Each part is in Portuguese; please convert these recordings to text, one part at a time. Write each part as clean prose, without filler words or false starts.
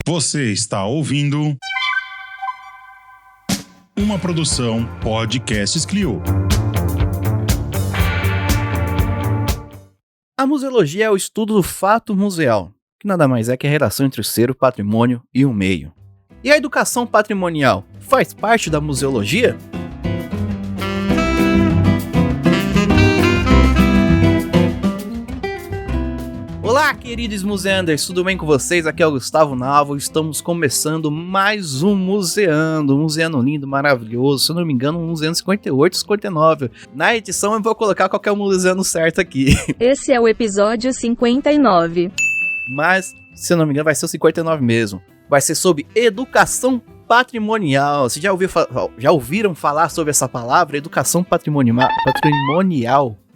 Você está ouvindo uma produção Podcasts Clio. A museologia é o estudo do fato museal, que nada mais é que a relação entre o ser, o patrimônio e o meio. E a educação patrimonial faz parte da museologia? Olá, queridos museanders, tudo bem com vocês? Aqui é o Gustavo Navo, estamos começando mais um Museando lindo, maravilhoso, se eu não me engano, um Museando 58, 59. Na edição eu vou colocar qual que é o museano certo aqui. Esse é o episódio 59. Mas, se eu não me engano, vai ser o 59 mesmo. Vai ser sobre educação patrimonial. Vocês já ouviram falar sobre essa palavra? Educação patrimonial.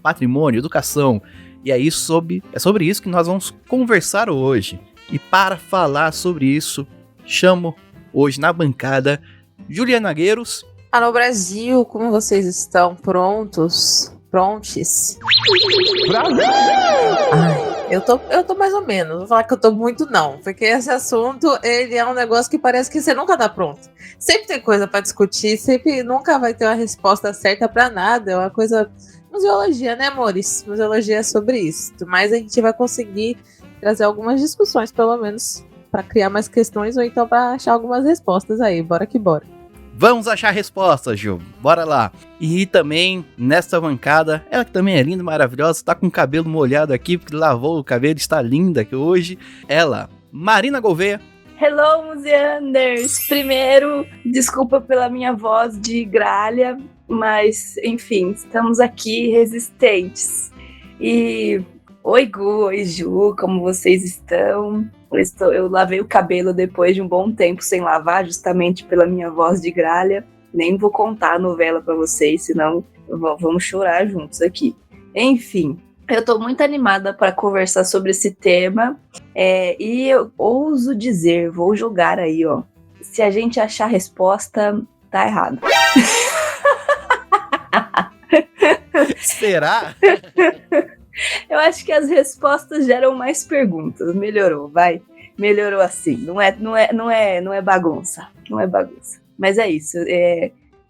Patrimônio, educação. E é sobre isso que nós vamos conversar hoje. E para falar sobre isso, chamo hoje na bancada Juliana Gueiros. Alô Brasil, como vocês estão? Prontos? Prontes? Brasil! Eu tô mais ou menos, vou falar que eu tô muito não, porque esse assunto, ele é um negócio que parece que você nunca tá pronto. Sempre tem coisa pra discutir, sempre nunca vai ter uma resposta certa pra nada, é uma coisa... Museologia, né, amores? Museologia é sobre isso. Mas a gente vai conseguir trazer algumas discussões, pelo menos, para criar mais questões ou então para achar algumas respostas aí. Bora que bora. Vamos achar respostas, Ju. Bora lá. E também, nessa bancada, ela que também é linda e maravilhosa, tá com o cabelo molhado aqui, porque lavou o cabelo, está linda aqui hoje. Ela, Marina Gouveia. Hello, museanders! Primeiro, desculpa pela minha voz de gralha, mas, enfim, estamos aqui resistentes. E, oi Gu, oi Ju, como vocês estão? Eu lavei o cabelo depois de um bom tempo sem lavar, justamente pela minha voz de gralha. Nem vou contar a novela pra vocês, senão vamos chorar juntos aqui. Enfim... Eu tô muito animada para conversar sobre esse tema e eu ouso dizer, vou julgar aí, ó. Se a gente achar a resposta, tá errado. Será? Eu acho que as respostas geram mais perguntas. Melhorou, vai. Melhorou assim. Não é bagunça. Não é bagunça. Mas é isso.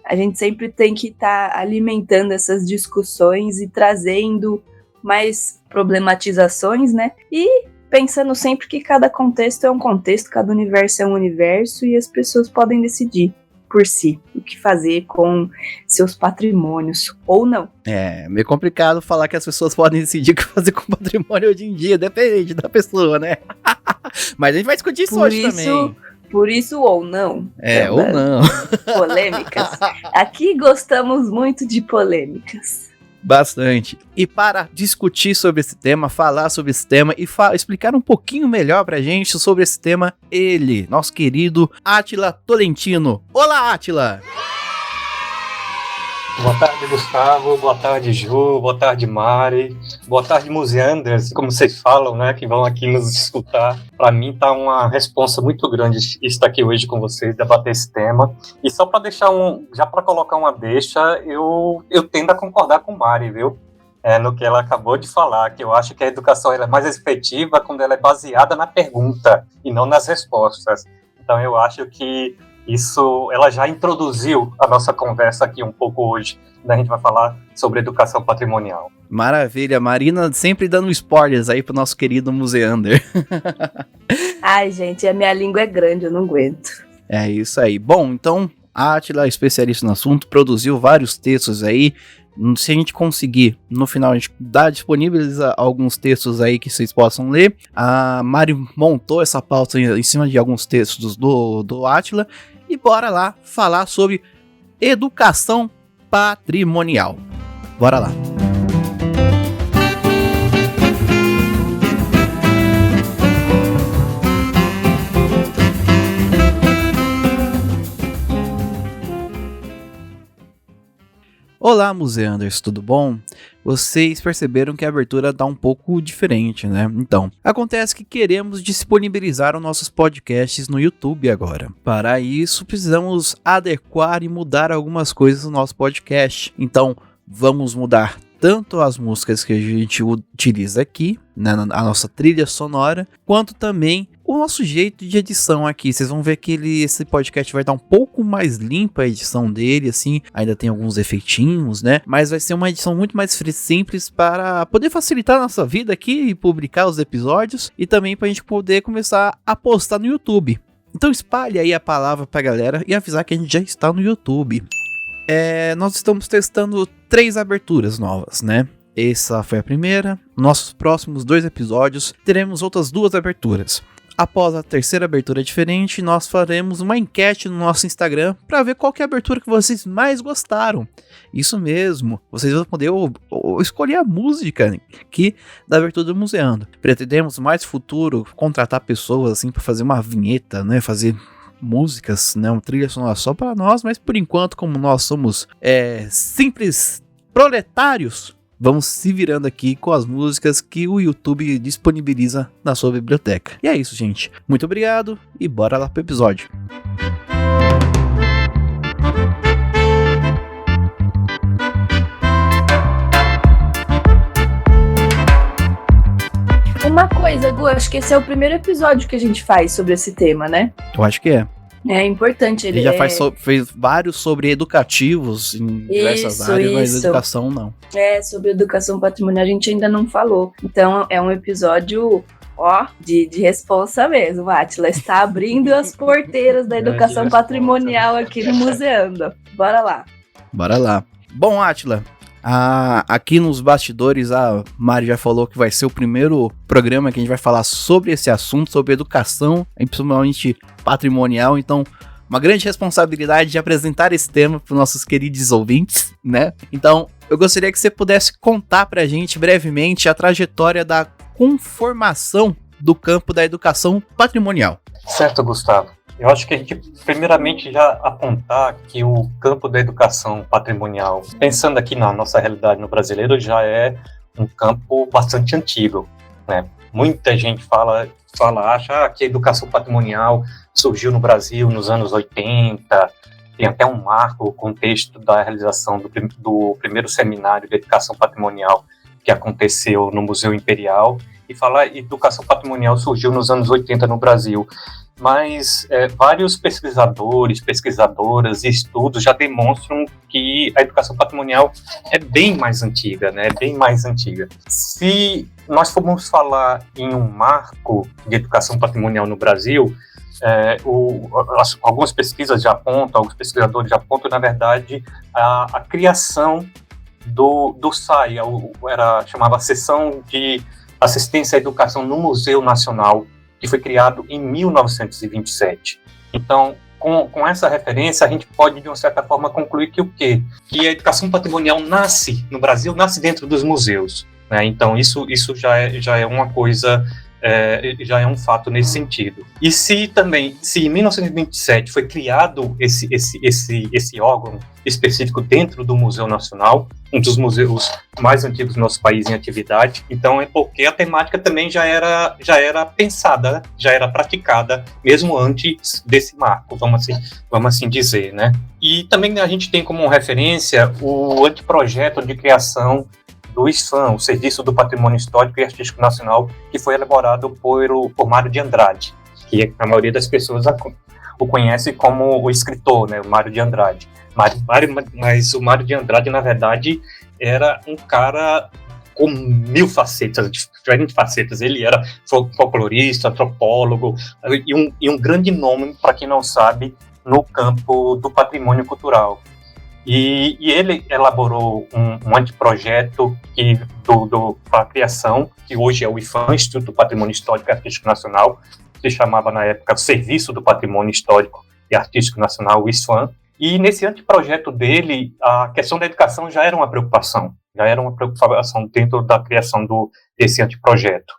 A gente sempre tem que estar alimentando essas discussões e trazendo mais problematizações, né? E pensando sempre que cada contexto é um contexto, cada universo é um universo e as pessoas podem decidir por si o que fazer com seus patrimônios ou não. É meio complicado falar que as pessoas podem decidir o que fazer com o patrimônio hoje em dia, depende da pessoa, né? Mas a gente vai discutir isso hoje também. Por isso ou não. Ou não. Polêmicas. Aqui gostamos muito de polêmicas. Bastante. E para discutir sobre esse tema, falar sobre esse tema e explicar um pouquinho melhor pra gente sobre esse tema, ele, nosso querido Átila Tolentino. Olá, Átila! Boa tarde, Gustavo. Boa tarde, Ju. Boa tarde, Mari. Boa tarde, museanders, como vocês falam, né, que vão aqui nos escutar. Para mim tá uma responsa muito grande estar aqui hoje com vocês, debater esse tema. E só para deixar já para colocar uma deixa, eu tendo a concordar com Mari, viu? No que ela acabou de falar, que eu acho que a educação ela é mais efetiva quando ela é baseada na pergunta e não nas respostas. Então eu acho que isso, ela já introduziu a nossa conversa aqui um pouco hoje, né? A gente vai falar sobre educação patrimonial. Maravilha, Marina sempre dando spoilers aí pro nosso querido museander. Ai, gente, a minha língua é grande, eu não aguento. É isso aí. Bom, então, a Átila, especialista no assunto, produziu vários textos aí. Se a gente conseguir, no final, a gente disponibiliza alguns textos aí que vocês possam ler. A Mari montou essa pauta em cima de alguns textos do Átila. E bora lá falar sobre educação patrimonial. Bora lá. Olá, museanders, tudo bom? Vocês perceberam que a abertura tá um pouco diferente, né? Então, acontece que queremos disponibilizar os nossos podcasts no YouTube agora. Para isso, precisamos adequar e mudar algumas coisas no nosso podcast. Então, vamos mudar tanto as músicas que a gente utiliza aqui, né, a nossa trilha sonora, quanto também o nosso jeito de edição aqui. Vocês vão ver que esse podcast vai estar um pouco mais limpa a edição dele, assim, ainda tem alguns efeitinhos, né? Mas vai ser uma edição muito mais simples para poder facilitar a nossa vida aqui e publicar os episódios e também para a gente poder começar a postar no YouTube. Então espalhe aí a palavra pra galera e avisar que a gente já está no YouTube. Nós estamos testando 3 aberturas novas, né? Essa foi a primeira. Nossos próximos 2 episódios teremos outras 2 aberturas. Após a terceira abertura diferente, nós faremos uma enquete no nosso Instagram para ver qual que é a abertura que vocês mais gostaram. Isso mesmo, vocês vão poder escolher a música aqui da abertura do Museando. Pretendemos mais futuro contratar pessoas assim para fazer uma vinheta, né? Fazer músicas, né? Uma trilha sonora só para nós, mas por enquanto, como nós somos simples proletários, vamos se virando aqui com as músicas que o YouTube disponibiliza na sua biblioteca. E é isso, gente. Muito obrigado e bora lá pro episódio. Uma coisa, Gu, acho que esse é o primeiro episódio que a gente faz sobre esse tema, né? Eu acho que é. É importante. Ele já fez vários sobre educativos em diversas áreas, mas educação não. Sobre educação patrimonial a gente ainda não falou. Então é um episódio, de responsa mesmo. A Átila está abrindo as porteiras da educação patrimonial aqui no Museando. Bora lá. Bora lá. Bom, Átila, aqui nos bastidores a Mari já falou que vai ser o primeiro programa que a gente vai falar sobre esse assunto, sobre educação, principalmente patrimonial, então uma grande responsabilidade de apresentar esse tema para os nossos queridos ouvintes, né? Então eu gostaria que você pudesse contar para a gente brevemente a trajetória da conformação do campo da educação patrimonial. Certo, Gustavo. Eu acho que a gente, primeiramente, já apontar que o campo da educação patrimonial, pensando aqui na nossa realidade no brasileiro, já é um campo bastante antigo, né? Muita gente acha que a educação patrimonial surgiu no Brasil nos anos 80, tem até um marco, o contexto da realização do primeiro seminário de educação patrimonial que aconteceu no Museu Imperial, e falar educação patrimonial surgiu nos anos 80 no Brasil. Mas vários pesquisadoras e estudos já demonstram que a educação patrimonial é bem mais antiga, né? Bem mais antiga. Se nós formos falar em um marco de educação patrimonial no Brasil, algumas pesquisas já apontam, alguns pesquisadores já apontam, na verdade, a criação do SAI, chamava Seção de Assistência à Educação no Museu Nacional, que foi criado em 1927. Então, com essa referência, a gente pode, de uma certa forma, concluir que o quê? Que a educação patrimonial nasce no Brasil, nasce dentro dos museus, né? Então, isso já é uma coisa, já é um fato nesse sentido. E se em 1927 foi criado esse órgão específico dentro do Museu Nacional, um dos museus mais antigos do nosso país em atividade, então é porque a temática também já era pensada, já era praticada, mesmo antes desse marco, vamos assim dizer, né? E também a gente tem como referência o anteprojeto de criação do SFAM, o Serviço do Patrimônio Histórico e Artístico Nacional, que foi elaborado por Mário de Andrade, que a maioria das pessoas o conhece como o escritor, né, o Mário de Andrade. Mas o Mário de Andrade, na verdade, era um cara com 1000 facetas, diferentes facetas. Ele era folclorista, antropólogo e um grande nome, para quem não sabe, no campo do patrimônio cultural. E ele elaborou um anteprojeto para a criação, que hoje é o IFAM, Instituto do Patrimônio Histórico e Artístico Nacional, se chamava na época Serviço do Patrimônio Histórico e Artístico Nacional, o ISFAM. E nesse anteprojeto dele, a questão da educação já era uma preocupação dentro da criação desse anteprojeto.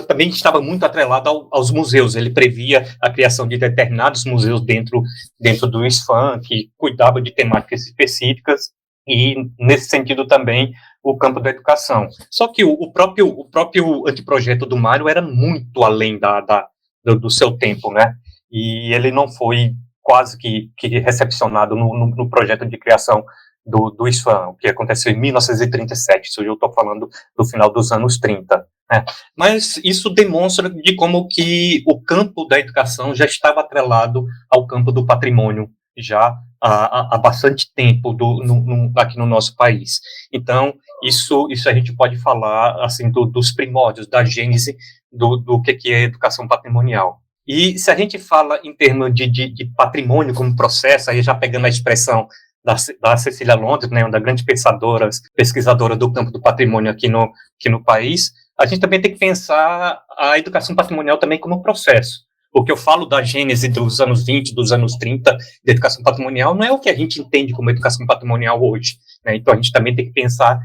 Também estava muito atrelado aos museus. Ele previa a criação de determinados museus dentro do ISFAM, que cuidava de temáticas específicas, e, nesse sentido, também o campo da educação. Só que o próprio anteprojeto do Mário era muito além do seu tempo, né? E ele não foi quase que recepcionado no projeto de criação do Islã, o que aconteceu em 1937, isso eu estou falando do final dos anos 30. Né? Mas isso demonstra de como que o campo da educação já estava atrelado ao campo do patrimônio, já há bastante tempo aqui no nosso país. Então, isso a gente pode falar assim, dos primórdios, da gênese do que é educação patrimonial. E se a gente fala em termos de patrimônio como processo, aí já pegando a expressão da Cecília Londres, né, uma das grandes pesquisadora do campo do patrimônio aqui no país, a gente também tem que pensar a educação patrimonial também como processo. O que eu falo da gênese dos anos 20, dos anos 30, da educação patrimonial, não é o que a gente entende como educação patrimonial hoje. Né? Então, a gente também tem que pensar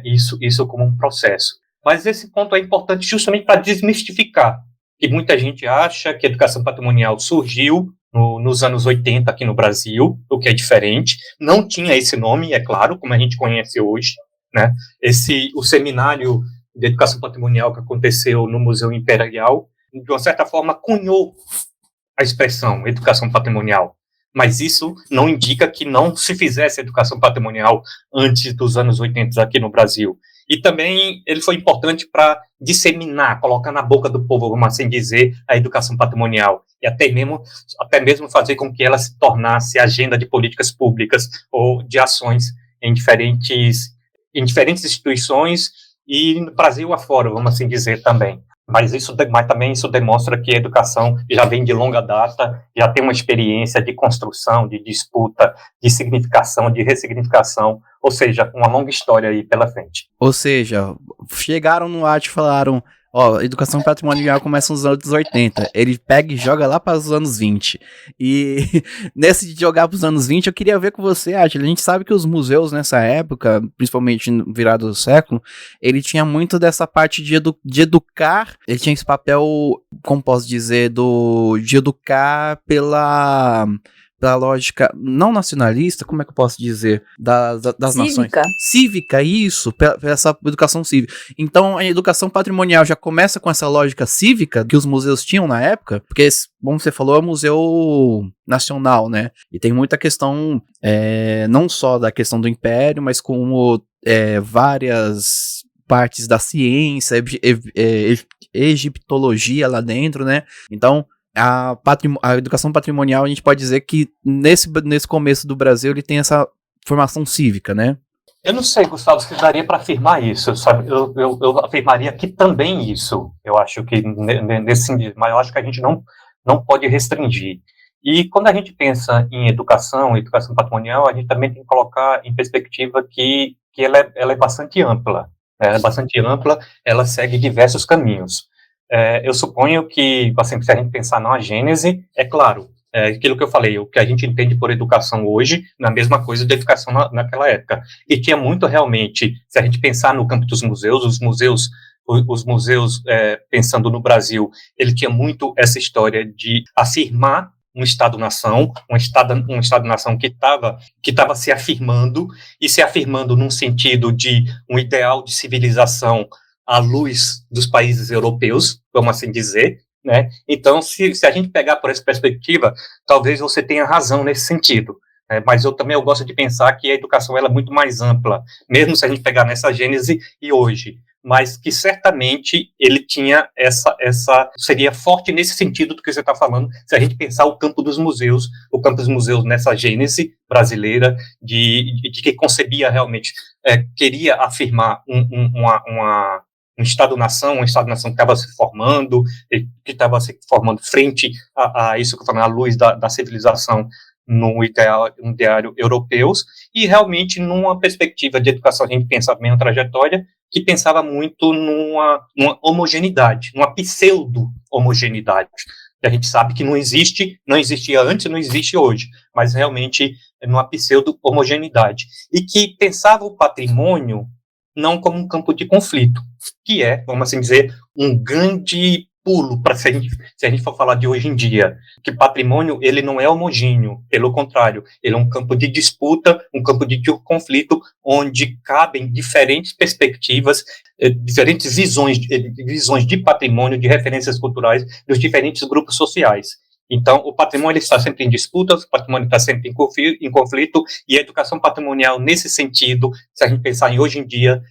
isso como um processo. Mas esse ponto é importante justamente para desmistificar, que muita gente acha que a educação patrimonial surgiu nos anos 80 aqui no Brasil, o que é diferente. Não tinha esse nome, é claro, como a gente conhece hoje. Né? O seminário de educação patrimonial que aconteceu no Museu Imperial, de uma certa forma, cunhou a expressão educação patrimonial. Mas isso não indica que não se fizesse educação patrimonial antes dos anos 80 aqui no Brasil. E também ele foi importante para disseminar, colocar na boca do povo, vamos assim dizer, a educação patrimonial. E até mesmo fazer com que ela se tornasse agenda de políticas públicas ou de ações em diferentes instituições e no Brasil afora, vamos assim dizer também. Mas também isso demonstra que a educação já vem de longa data, já tem uma experiência de construção, de disputa, de significação, de ressignificação, ou seja, uma longa história aí pela frente. Ou seja, chegaram no arte e falaram, educação patrimonial começa nos anos 80, ele pega e joga lá para os anos 20, e nesse de jogar para os anos 20, eu queria ver com você, Átila, a gente sabe que os museus nessa época, principalmente no virado do século, ele tinha muito dessa parte de educar, ele tinha esse papel, como posso dizer, de educar pela lógica não nacionalista, como é que eu posso dizer? Das nações. Cívica, isso, essa educação cívica. Então, a educação patrimonial já começa com essa lógica cívica que os museus tinham na época, porque, como você falou, é um museu nacional, né? E tem muita questão, não só da questão do império, mas como várias partes da ciência, egiptologia lá dentro, né? Então, a educação patrimonial, a gente pode dizer que nesse começo do Brasil ele tem essa formação cívica, né? Eu não sei, Gustavo, se daria para afirmar isso, sabe? Eu afirmaria que também isso, eu acho que nesse sentido, mas eu acho que a gente não pode restringir. E quando a gente pensa em educação patrimonial, a gente também tem que colocar em perspectiva que ela é bastante ampla. Ela é bastante ampla, ela segue diversos caminhos. Eu suponho que, assim, se a gente pensar na gênese, é claro, aquilo que eu falei, o que a gente entende por educação hoje, na mesma coisa de educação naquela época. E tinha muito realmente, se a gente pensar no campo dos museus, os museus, pensando no Brasil, ele tinha muito essa história de afirmar um Estado-nação, um Estado-nação que estava se afirmando, e se afirmando num sentido de um ideal de civilização à luz dos países europeus, vamos assim dizer, né? Então, se a gente pegar por essa perspectiva, talvez você tenha razão nesse sentido, né? Mas eu gosto de pensar que a educação ela é muito mais ampla, mesmo se a gente pegar nessa gênese e hoje, mas que certamente ele tinha seria forte nesse sentido do que você está falando, se a gente pensar o campo dos museus nessa gênese brasileira, de que concebia realmente, queria afirmar um Estado-nação que estava se formando, frente a isso que eu falei, à luz da civilização no ideário europeus, e realmente numa perspectiva de educação, a gente pensa bem a trajetória, que pensava muito numa homogeneidade, numa pseudo-homogeneidade, que a gente sabe que não existia antes, não existe hoje, mas realmente numa pseudo-homogeneidade, e que pensava o patrimônio não como um campo de conflito, que vamos assim dizer, um grande pulo, se a gente for falar de hoje em dia, que patrimônio ele não é homogêneo, pelo contrário, ele é um campo de disputa, um campo de conflito, onde cabem diferentes perspectivas, diferentes visões de patrimônio, de referências culturais dos diferentes grupos sociais. Então, o patrimônio está sempre em disputa, o patrimônio está sempre em conflito, e a educação patrimonial, nesse sentido, se a gente pensar em hoje em dia,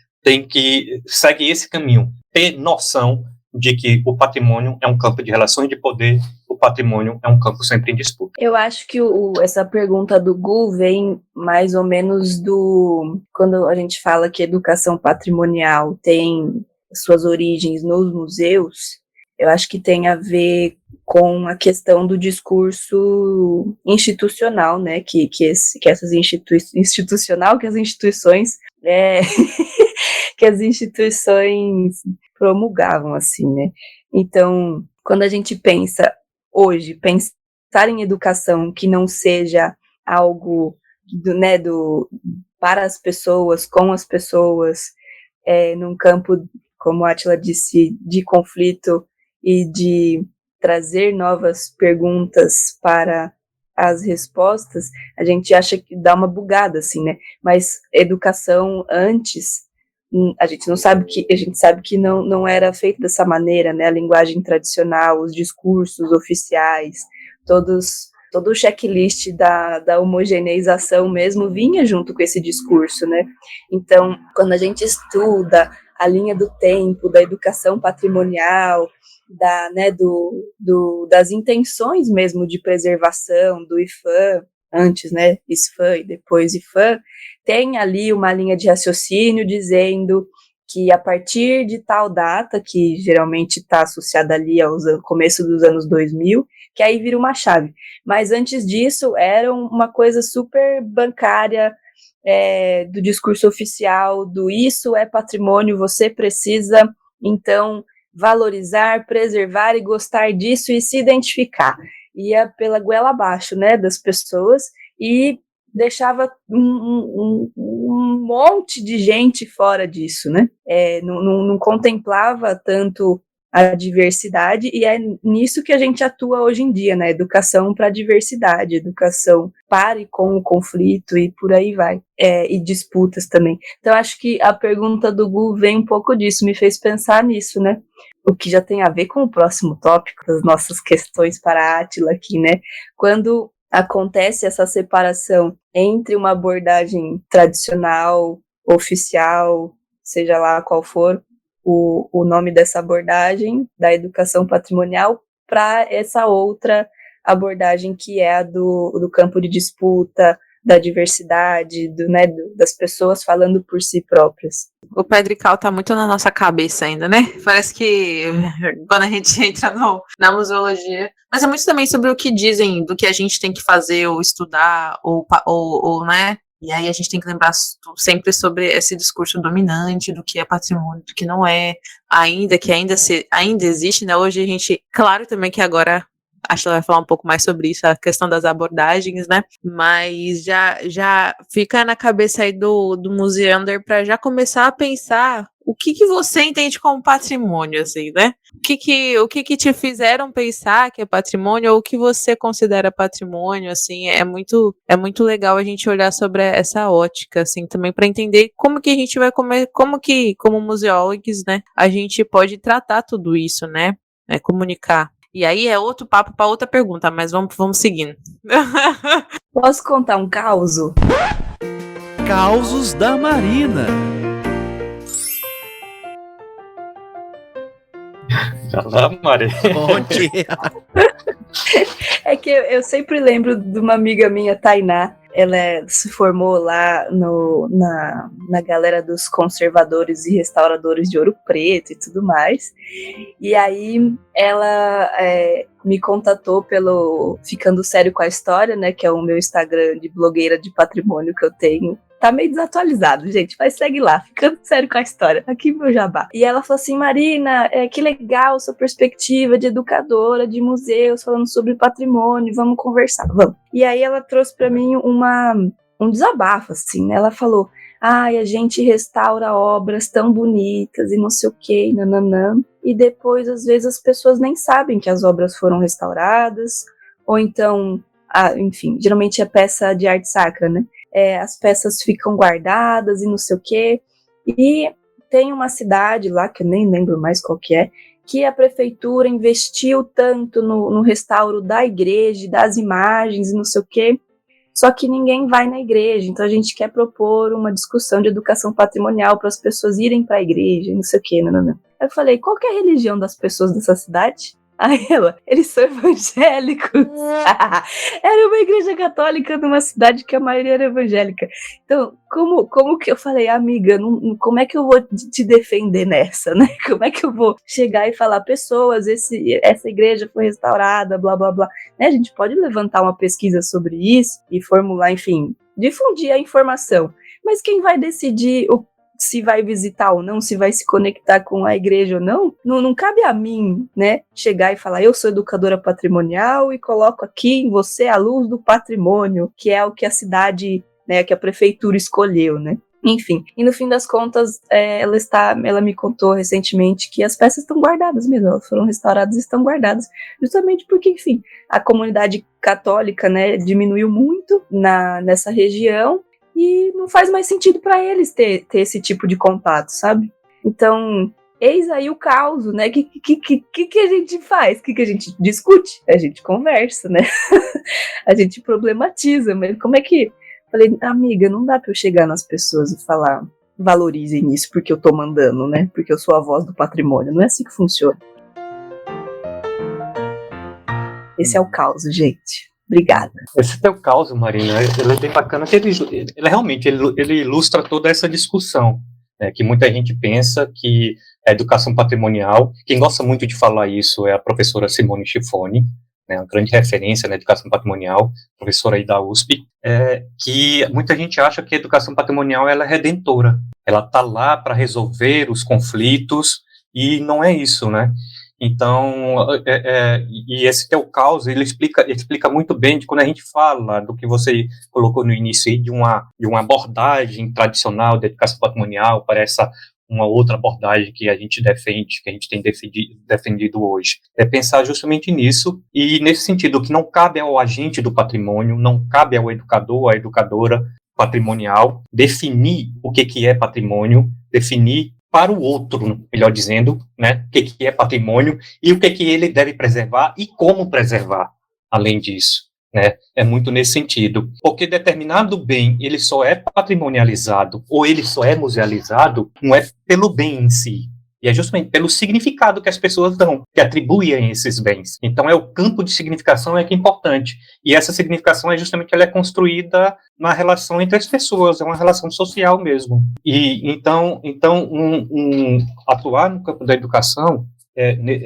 segue esse caminho, ter noção de que o patrimônio é um campo de relações de poder, o patrimônio é um campo sempre em disputa. Eu acho que essa pergunta do Gu vem mais ou menos quando a gente fala que educação patrimonial tem suas origens nos museus, eu acho que tem a ver com a questão do discurso institucional, né, que as instituições que as instituições promulgavam, assim, né. Então, quando a gente pensa hoje, pensar em educação que não seja algo para as pessoas, com as pessoas, num campo, como a Átila disse, de conflito e de trazer novas perguntas para as respostas, a gente acha que dá uma bugada, assim, né? Mas educação antes, a gente sabe que não era feito dessa maneira, né? A linguagem tradicional, os discursos oficiais, todo o checklist da homogeneização mesmo vinha junto com esse discurso, né? Então, quando a gente estuda a linha do tempo, da educação patrimonial, das intenções mesmo de preservação, do IFAM, antes, né, ISFAM e depois IFAM, tem ali uma linha de raciocínio dizendo que a partir de tal data, que geralmente está associada ali ao começo dos anos 2000, que aí vira uma chave. Mas antes disso, era uma coisa super bancária, do discurso oficial, isso é patrimônio, você precisa, então, valorizar, preservar e gostar disso e se identificar. Ia pela goela abaixo, né, das pessoas, e deixava um monte de gente fora disso, né? Não contemplava tanto a diversidade, e é nisso que a gente atua hoje em dia, né? Educação para a diversidade, educação pare com o conflito e por aí vai. E disputas também. Então, acho que a pergunta do Gu vem um pouco disso, me fez pensar nisso, né? O que já tem a ver com o próximo tópico, das nossas questões para a Átila aqui, né? Quando acontece essa separação entre uma abordagem tradicional, oficial, seja lá qual for o nome dessa abordagem, da educação patrimonial, para essa outra abordagem que é a do campo de disputa, da diversidade, das pessoas falando por si próprias. O Pedrical tá muito na nossa cabeça ainda, né? Parece que quando a gente entra na museologia. Mas é muito também sobre o que dizem, do que a gente tem que fazer, ou estudar, ou né? E aí a gente tem que lembrar sempre sobre esse discurso dominante do que é patrimônio, do que não é, ainda existe, né? Hoje a gente, claro também que agora acho que ela vai falar um pouco mais sobre isso, a questão das abordagens, né? Mas já fica na cabeça aí do Museander para já começar a pensar o que você entende como patrimônio, assim, né? O que te fizeram pensar que é patrimônio, ou o que você considera patrimônio, assim, é muito legal a gente olhar sobre essa ótica, assim, também para entender como que a gente vai como museólogos, né, a gente pode tratar tudo isso, né? Comunicar. E aí é outro papo para outra pergunta, mas vamos seguindo. Posso contar um causo? Causos da Marina. Lá, Mari. Conte. É que eu sempre lembro de uma amiga minha, Tainá. Ela se formou lá na galera dos conservadores e restauradores de Ouro Preto e tudo mais. E aí ela me contatou pelo Ficando Sério com a História, né, que é o meu Instagram de blogueira de patrimônio que eu tenho. Tá meio desatualizado, gente, mas segue lá, Ficando Sério com a História, aqui meu jabá. E ela falou assim: Marina, que legal sua perspectiva de educadora de museus, falando sobre patrimônio, vamos conversar, vamos. E aí ela trouxe pra mim um desabafo, assim, né? Ela falou: a gente restaura obras tão bonitas e não sei o que, nananã, e depois, às vezes, as pessoas nem sabem que as obras foram restauradas, ou então, enfim, geralmente é peça de arte sacra, né? As peças ficam guardadas e não sei o quê. E tem uma cidade lá, que eu nem lembro mais qual que é, que a prefeitura investiu tanto no restauro da igreja, das imagens e não sei o quê, só que ninguém vai na igreja. Então a gente quer propor uma discussão de educação patrimonial para as pessoas irem para a igreja, não sei o quê, não. Eu falei, qual que é a religião das pessoas dessa cidade? Aí ela, eles são evangélicos. Era uma igreja católica numa cidade que a maioria era evangélica. Então, como que eu falei, amiga, como é que eu vou te defender nessa, né? Como é que eu vou chegar e falar, pessoas, essa igreja foi restaurada, blá, blá, blá. Né? A gente pode levantar uma pesquisa sobre isso e formular, enfim, difundir a informação. Mas quem vai decidir se vai visitar ou não, se vai se conectar com a igreja ou não cabe a mim, né, chegar e falar, eu sou educadora patrimonial e coloco aqui em você a luz do patrimônio, que é o que a cidade, né, que a prefeitura escolheu, né. Enfim, e no fim das contas, ela me contou recentemente que as peças estão guardadas mesmo, elas foram restauradas e estão guardadas, justamente porque, enfim, a comunidade católica, né, diminuiu muito nessa região, e não faz mais sentido para eles ter esse tipo de contato, sabe? Então, eis aí o caos, né? O que a gente faz? O que a gente discute? A gente conversa, né? A gente problematiza, mas como é que... Falei, amiga, não dá para eu chegar nas pessoas e falar, valorizem isso porque eu tô mandando, né? Porque eu sou a voz do patrimônio. Não é assim que funciona. Esse é o caos, gente. Obrigada. Esse teu caso, Marina, ele é bem bacana, que ele realmente ilustra toda essa discussão, né, que muita gente pensa que a educação patrimonial, quem gosta muito de falar isso é a professora Simone Schifoni, né, uma grande referência na educação patrimonial, professora aí da USP, que muita gente acha que a educação patrimonial ela é redentora, ela está lá para resolver os conflitos, e não é isso, né? Então, e esse teu caso, ele explica muito bem de quando a gente fala do que você colocou no início aí, de uma abordagem tradicional da educação patrimonial para essa uma outra abordagem que a gente defende, que a gente tem defendido hoje. É pensar justamente nisso, e nesse sentido, que não cabe ao agente do patrimônio, não cabe ao educador, à educadora patrimonial, definir o que é patrimônio, definir para o outro, melhor dizendo, né, o que é patrimônio e o que ele deve preservar e como preservar, além disso, né, é muito nesse sentido, porque determinado bem, ele só é patrimonializado ou ele só é musealizado, não é pelo bem em si, e é justamente pelo significado que as pessoas dão, que atribuem a esses bens. Então, é o campo de significação que é importante. E essa significação justamente ela é construída na relação entre as pessoas, é uma relação social mesmo. E então atuar no campo da educação,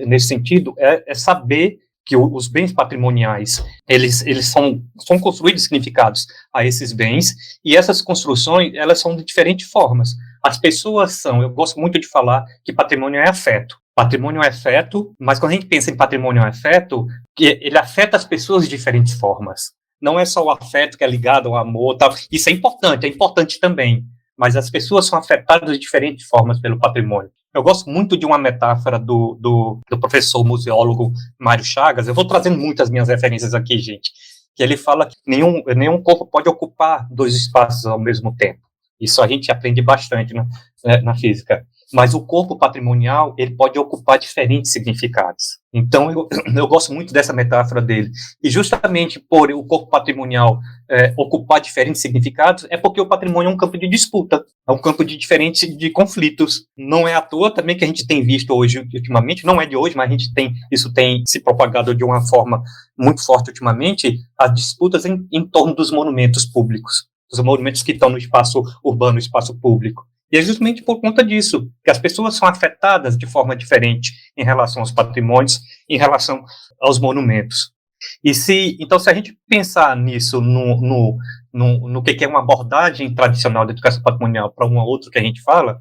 nesse sentido, é saber que os bens patrimoniais, eles são construídos significados a esses bens, e essas construções, elas são de diferentes formas. As pessoas eu gosto muito de falar que patrimônio é afeto. Patrimônio é afeto, mas quando a gente pensa em patrimônio é afeto, ele afeta as pessoas de diferentes formas. Não é só o afeto que é ligado ao amor, tal. Isso é importante também, mas as pessoas são afetadas de diferentes formas pelo patrimônio. Eu gosto muito de uma metáfora do professor museólogo Mário Chagas. Eu vou trazendo muitas minhas referências aqui, gente, que ele fala que nenhum corpo pode ocupar dois espaços ao mesmo tempo. Isso a gente aprende bastante na física. Mas o corpo patrimonial, ele pode ocupar diferentes significados. Então, eu gosto muito dessa metáfora dele. E justamente por o corpo patrimonial ocupar diferentes significados, é porque o patrimônio é um campo de disputa, é um campo de diferentes de conflitos. Não é à toa também que a gente tem visto hoje, ultimamente, não é de hoje, mas isso tem se propagado de uma forma muito forte ultimamente, as disputas em torno dos monumentos públicos, os monumentos que estão no espaço urbano, no espaço público. E é justamente por conta disso que as pessoas são afetadas de forma diferente em relação aos patrimônios, em relação aos monumentos. Então, se a gente pensar nisso no que é uma abordagem tradicional da educação patrimonial para uma outra que a gente fala,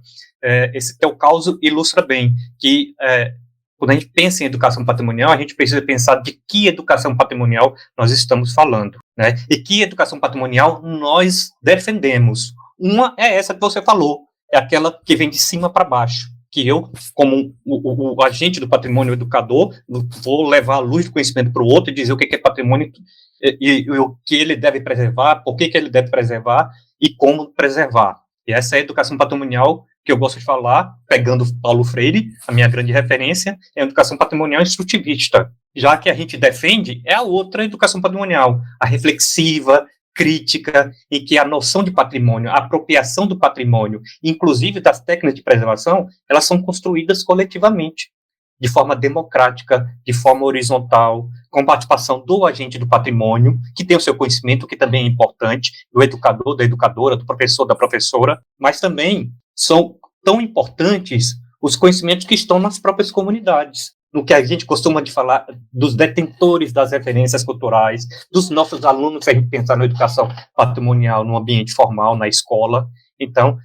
esse teu caso ilustra bem que quando a gente pensa em educação patrimonial, a gente precisa pensar de que educação patrimonial nós estamos falando, né? E que educação patrimonial nós defendemos. Uma é essa que você falou, é aquela que vem de cima para baixo, que eu, como o agente do patrimônio, o educador, vou levar a luz do conhecimento para o outro e dizer o que é patrimônio e o que ele deve preservar, por que ele deve preservar e como preservar. E essa é a educação patrimonial que eu gosto de falar, pegando Paulo Freire, a minha grande referência, é a educação patrimonial instrutivista. Já que a gente defende, é a outra educação patrimonial, a reflexiva, crítica, em que a noção de patrimônio, a apropriação do patrimônio, inclusive das técnicas de preservação, elas são construídas coletivamente, de forma democrática, de forma horizontal, com participação do agente do patrimônio, que tem o seu conhecimento, que também é importante, do educador, da educadora, do professor, da professora, mas também são tão importantes os conhecimentos que estão nas próprias comunidades, no que a gente costuma de falar dos detentores das referências culturais, dos nossos alunos, se a gente pensar na educação patrimonial, no ambiente formal, na escola. Então,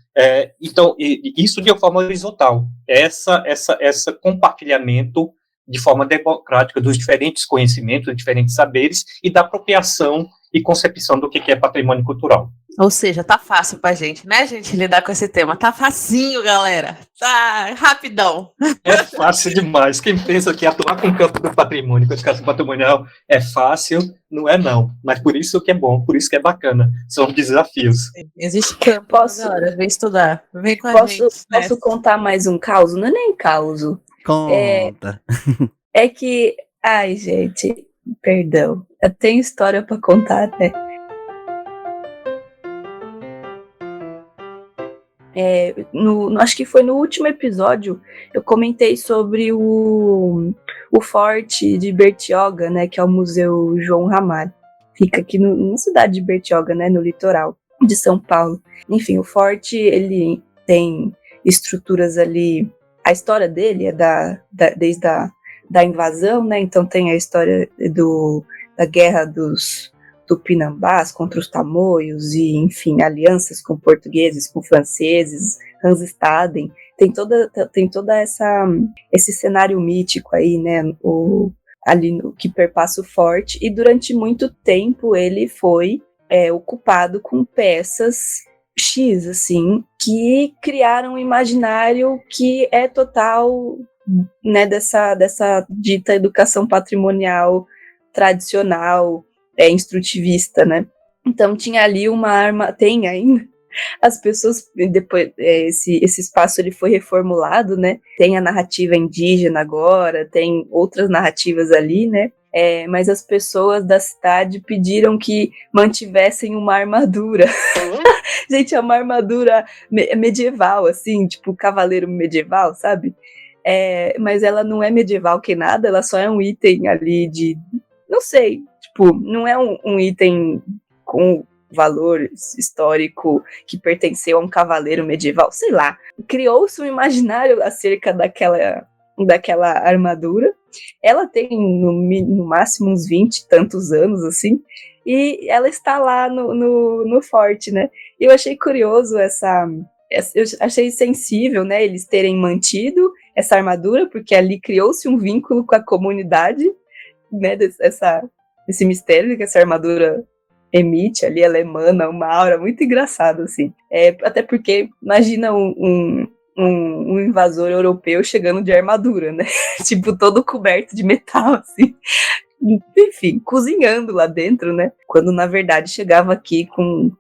isso de forma horizontal, esse compartilhamento de forma democrática dos diferentes conhecimentos, dos diferentes saberes e da apropriação e concepção do que é patrimônio cultural. Ou seja, tá fácil pra gente, né, gente, lidar com esse tema. Tá facinho, galera. Tá rapidão. É fácil demais. Quem pensa que atuar com o campo do patrimônio, com a educação patrimonial, é fácil, não é não. Mas por isso que é bom, por isso que é bacana. São desafios. Existe campo, galera. Vem estudar. Vem com a gente. Posso contar mais um caos? Não é nem caos. Conta. É que... Ai, gente, perdão. Eu tenho história pra contar, né? Acho que foi no último episódio, eu comentei sobre o Forte de Bertioga, né, que é o Museu João Ramalho. Fica aqui na cidade de Bertioga, né, no litoral de São Paulo. Enfim, o Forte, ele tem estruturas ali, a história dele é desde a invasão, né, então tem a história da guerra dos Tupinambás contra os Tamoios e, enfim, alianças com portugueses, com franceses, Hansestaden, tem toda esse cenário mítico aí, né, que perpassa o forte, e durante muito tempo ele foi ocupado com peças X, assim, que criaram um imaginário que é total, né, dessa dita educação patrimonial tradicional, instrutivista, né? Então tinha ali uma arma, tem ainda. As pessoas, depois, esse espaço ele foi reformulado, né? Tem a narrativa indígena agora, tem outras narrativas ali, né? Mas as pessoas da cidade pediram que mantivessem uma armadura. Gente, é uma armadura medieval, assim, tipo cavaleiro medieval, sabe? Mas ela não é medieval que nada, ela só é um item ali de... Não sei, tipo, não é um item com valor histórico que pertenceu a um cavaleiro medieval, sei lá. Criou-se um imaginário acerca daquela armadura. Ela tem no máximo uns 20 e tantos anos, assim, e ela está lá no forte, né? Eu achei curioso eu achei sensível, né, eles terem mantido essa armadura, porque ali criou-se um vínculo com a comunidade, né, esse mistério que essa armadura emite ali, ela emana uma aura muito engraçada, assim. Até porque, imagina um invasor europeu chegando de armadura, né? Tipo, todo coberto de metal, assim. Enfim, cozinhando lá dentro, né? Quando, na verdade, chegava aqui com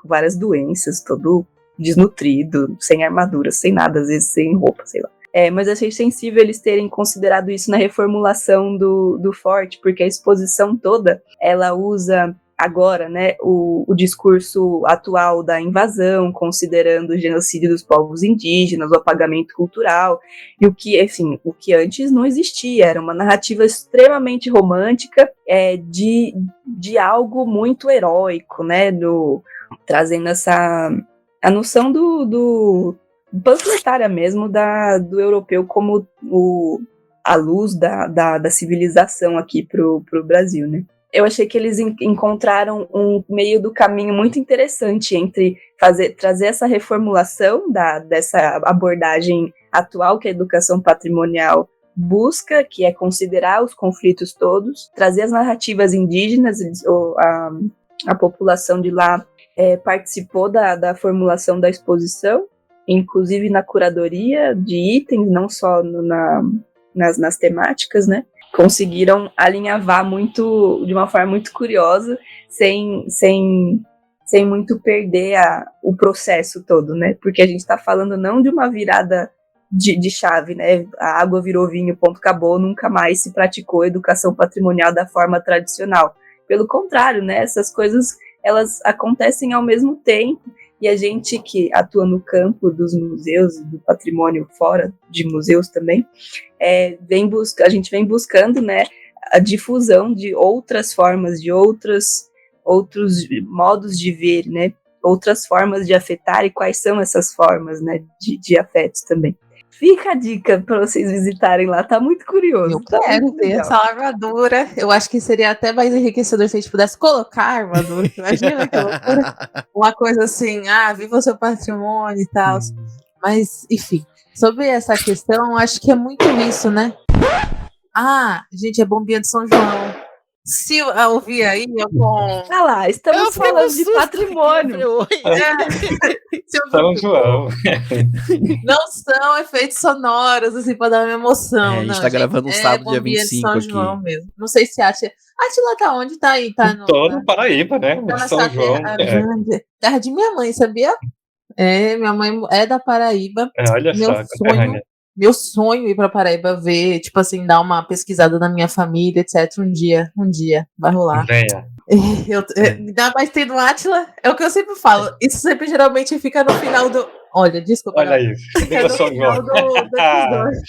várias doenças, todo desnutrido, sem armadura, sem nada, às vezes sem roupa, sei lá. Mas achei sensível eles terem considerado isso na reformulação do forte, porque a exposição toda, ela usa agora, né, o discurso atual da invasão, considerando o genocídio dos povos indígenas, o apagamento cultural, e o que antes não existia, era uma narrativa extremamente romântica, de algo muito heróico, né, trazendo a noção do panfletária mesmo do europeu como a luz da civilização aqui pro Brasil, né? Eu achei que eles encontraram um meio do caminho muito interessante entre trazer essa reformulação dessa abordagem atual que a educação patrimonial busca, que é considerar os conflitos todos, trazer as narrativas indígenas, a população de lá participou da formulação da exposição, inclusive na curadoria de itens, não só nas temáticas, né? Conseguiram alinhavar de uma forma muito curiosa, sem sem muito perder o processo todo, né? Porque a gente está falando não de uma virada de chave, né? A água virou vinho, ponto, acabou, nunca mais se praticou educação patrimonial da forma tradicional. Pelo contrário, né? Essas coisas, elas acontecem ao mesmo tempo, e a gente que atua no campo dos museus, do patrimônio fora de museus também, a gente vem buscando, né, a difusão de outras formas, de outros modos de ver, né, outras formas de afetar, e quais são essas formas, né, de afetos também. Fica a dica para vocês visitarem lá, tá muito curioso. Eu quero ver essa armadura. Eu acho que seria até mais enriquecedor se a gente pudesse colocar a armadura. Imagina que loucura. Uma coisa assim, viva o seu patrimônio e tal. Mas, enfim, sobre essa questão, acho que é muito isso, né? Gente, é bombinha de São João. Se eu ouvir aí, eu com... Ah lá, estamos falando de patrimônio. São João. Não são efeitos sonoros, assim, pra dar uma emoção. A gente tá gravando um sábado, dia 25 São aqui. João mesmo. Não sei se acha... Atila tá onde? Tá aí, tá no... Tô no Paraíba, né? Tá na São João. Terra de minha mãe, sabia? Minha mãe é da Paraíba. Olha Meu só, sonho... Meu sonho é ir pra Paraíba ver, tipo assim, dar uma pesquisada na minha família, etc. Um dia, vai rolar. Venha. Ainda mais tendo Átila, é o que eu sempre falo. Isso sempre geralmente fica no final do. Olha, desculpa. Olha isso. Fica no final do episódio.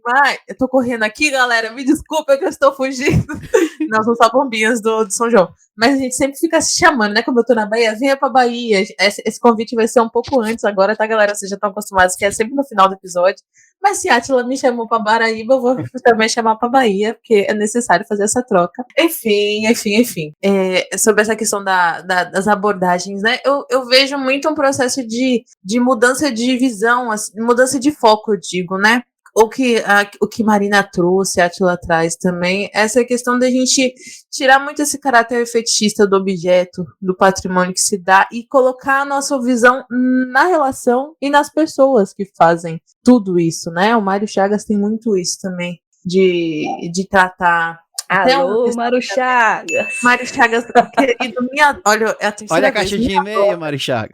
Mas, eu tô correndo aqui, galera. Me desculpa que eu estou fugindo. Não, são só bombinhas do São João. Mas a gente sempre fica se chamando, né? Como eu tô na Bahia, venha pra Bahia. Esse convite vai ser um pouco antes agora, tá, galera? Vocês já estão acostumados que é sempre no final do episódio. Mas se a Átila me chamou pra Paraíba, eu vou também chamar pra Bahia, porque é necessário fazer essa troca. Enfim. Sobre essa questão das abordagens, né? Eu vejo muito um processo de mudança de visão, mudança de foco, eu digo, né? O que Marina trouxe, a Átila traz também, essa questão da gente tirar muito esse caráter fetichista do objeto, do patrimônio que se dá, e colocar a nossa visão na relação e nas pessoas que fazem tudo isso, né? O Mário Chagas tem muito isso também, de tratar... Alô, Mário Chagas. Mário Chagas, querido, olha, é a terceira Olha a caixa de e-mail, Mário Chagas.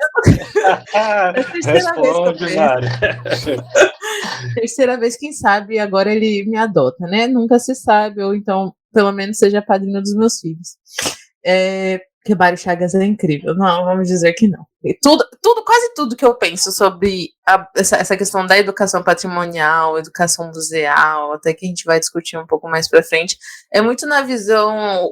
Responde, Mário. Terceira vez, quem sabe, agora ele me adota, né? Nunca se sabe, ou então, pelo menos, seja padrinho dos meus filhos. Porque Mário Chagas é incrível. Não, vamos dizer que não. E quase tudo que eu penso sobre essa questão da educação patrimonial, educação museal, até que a gente vai discutir um pouco mais pra frente, é muito na visão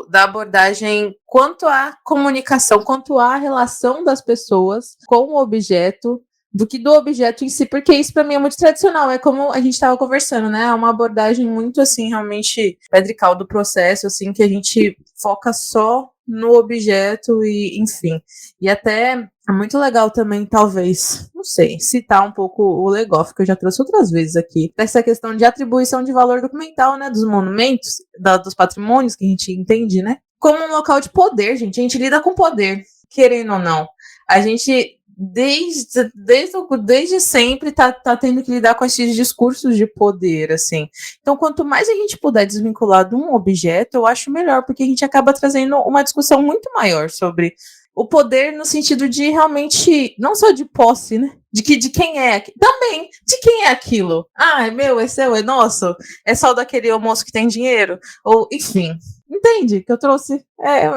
da abordagem quanto à comunicação, quanto à relação das pessoas com o objeto, do que do objeto em si, porque isso pra mim é muito tradicional, é como a gente tava conversando, né, é uma abordagem muito, assim, realmente pedrical do processo, assim, que a gente foca só no objeto e, enfim, e até é muito legal também, talvez, não sei, citar um pouco o Legoff, que eu já trouxe outras vezes aqui, dessa questão de atribuição de valor documental, né, dos monumentos, dos patrimônios, que a gente entende, né, como um local de poder, gente, a gente lida com poder, querendo ou não, a gente... Desde sempre tá tendo que lidar com esses discursos de poder, assim. Então, quanto mais a gente puder desvincular de um objeto, eu acho melhor, porque a gente acaba trazendo uma discussão muito maior sobre o poder no sentido de realmente, não só de posse, né? De quem é, também, de quem é aquilo. É meu, é seu, é nosso, é só daquele moço que tem dinheiro, ou, enfim... Entende? Que eu trouxe. É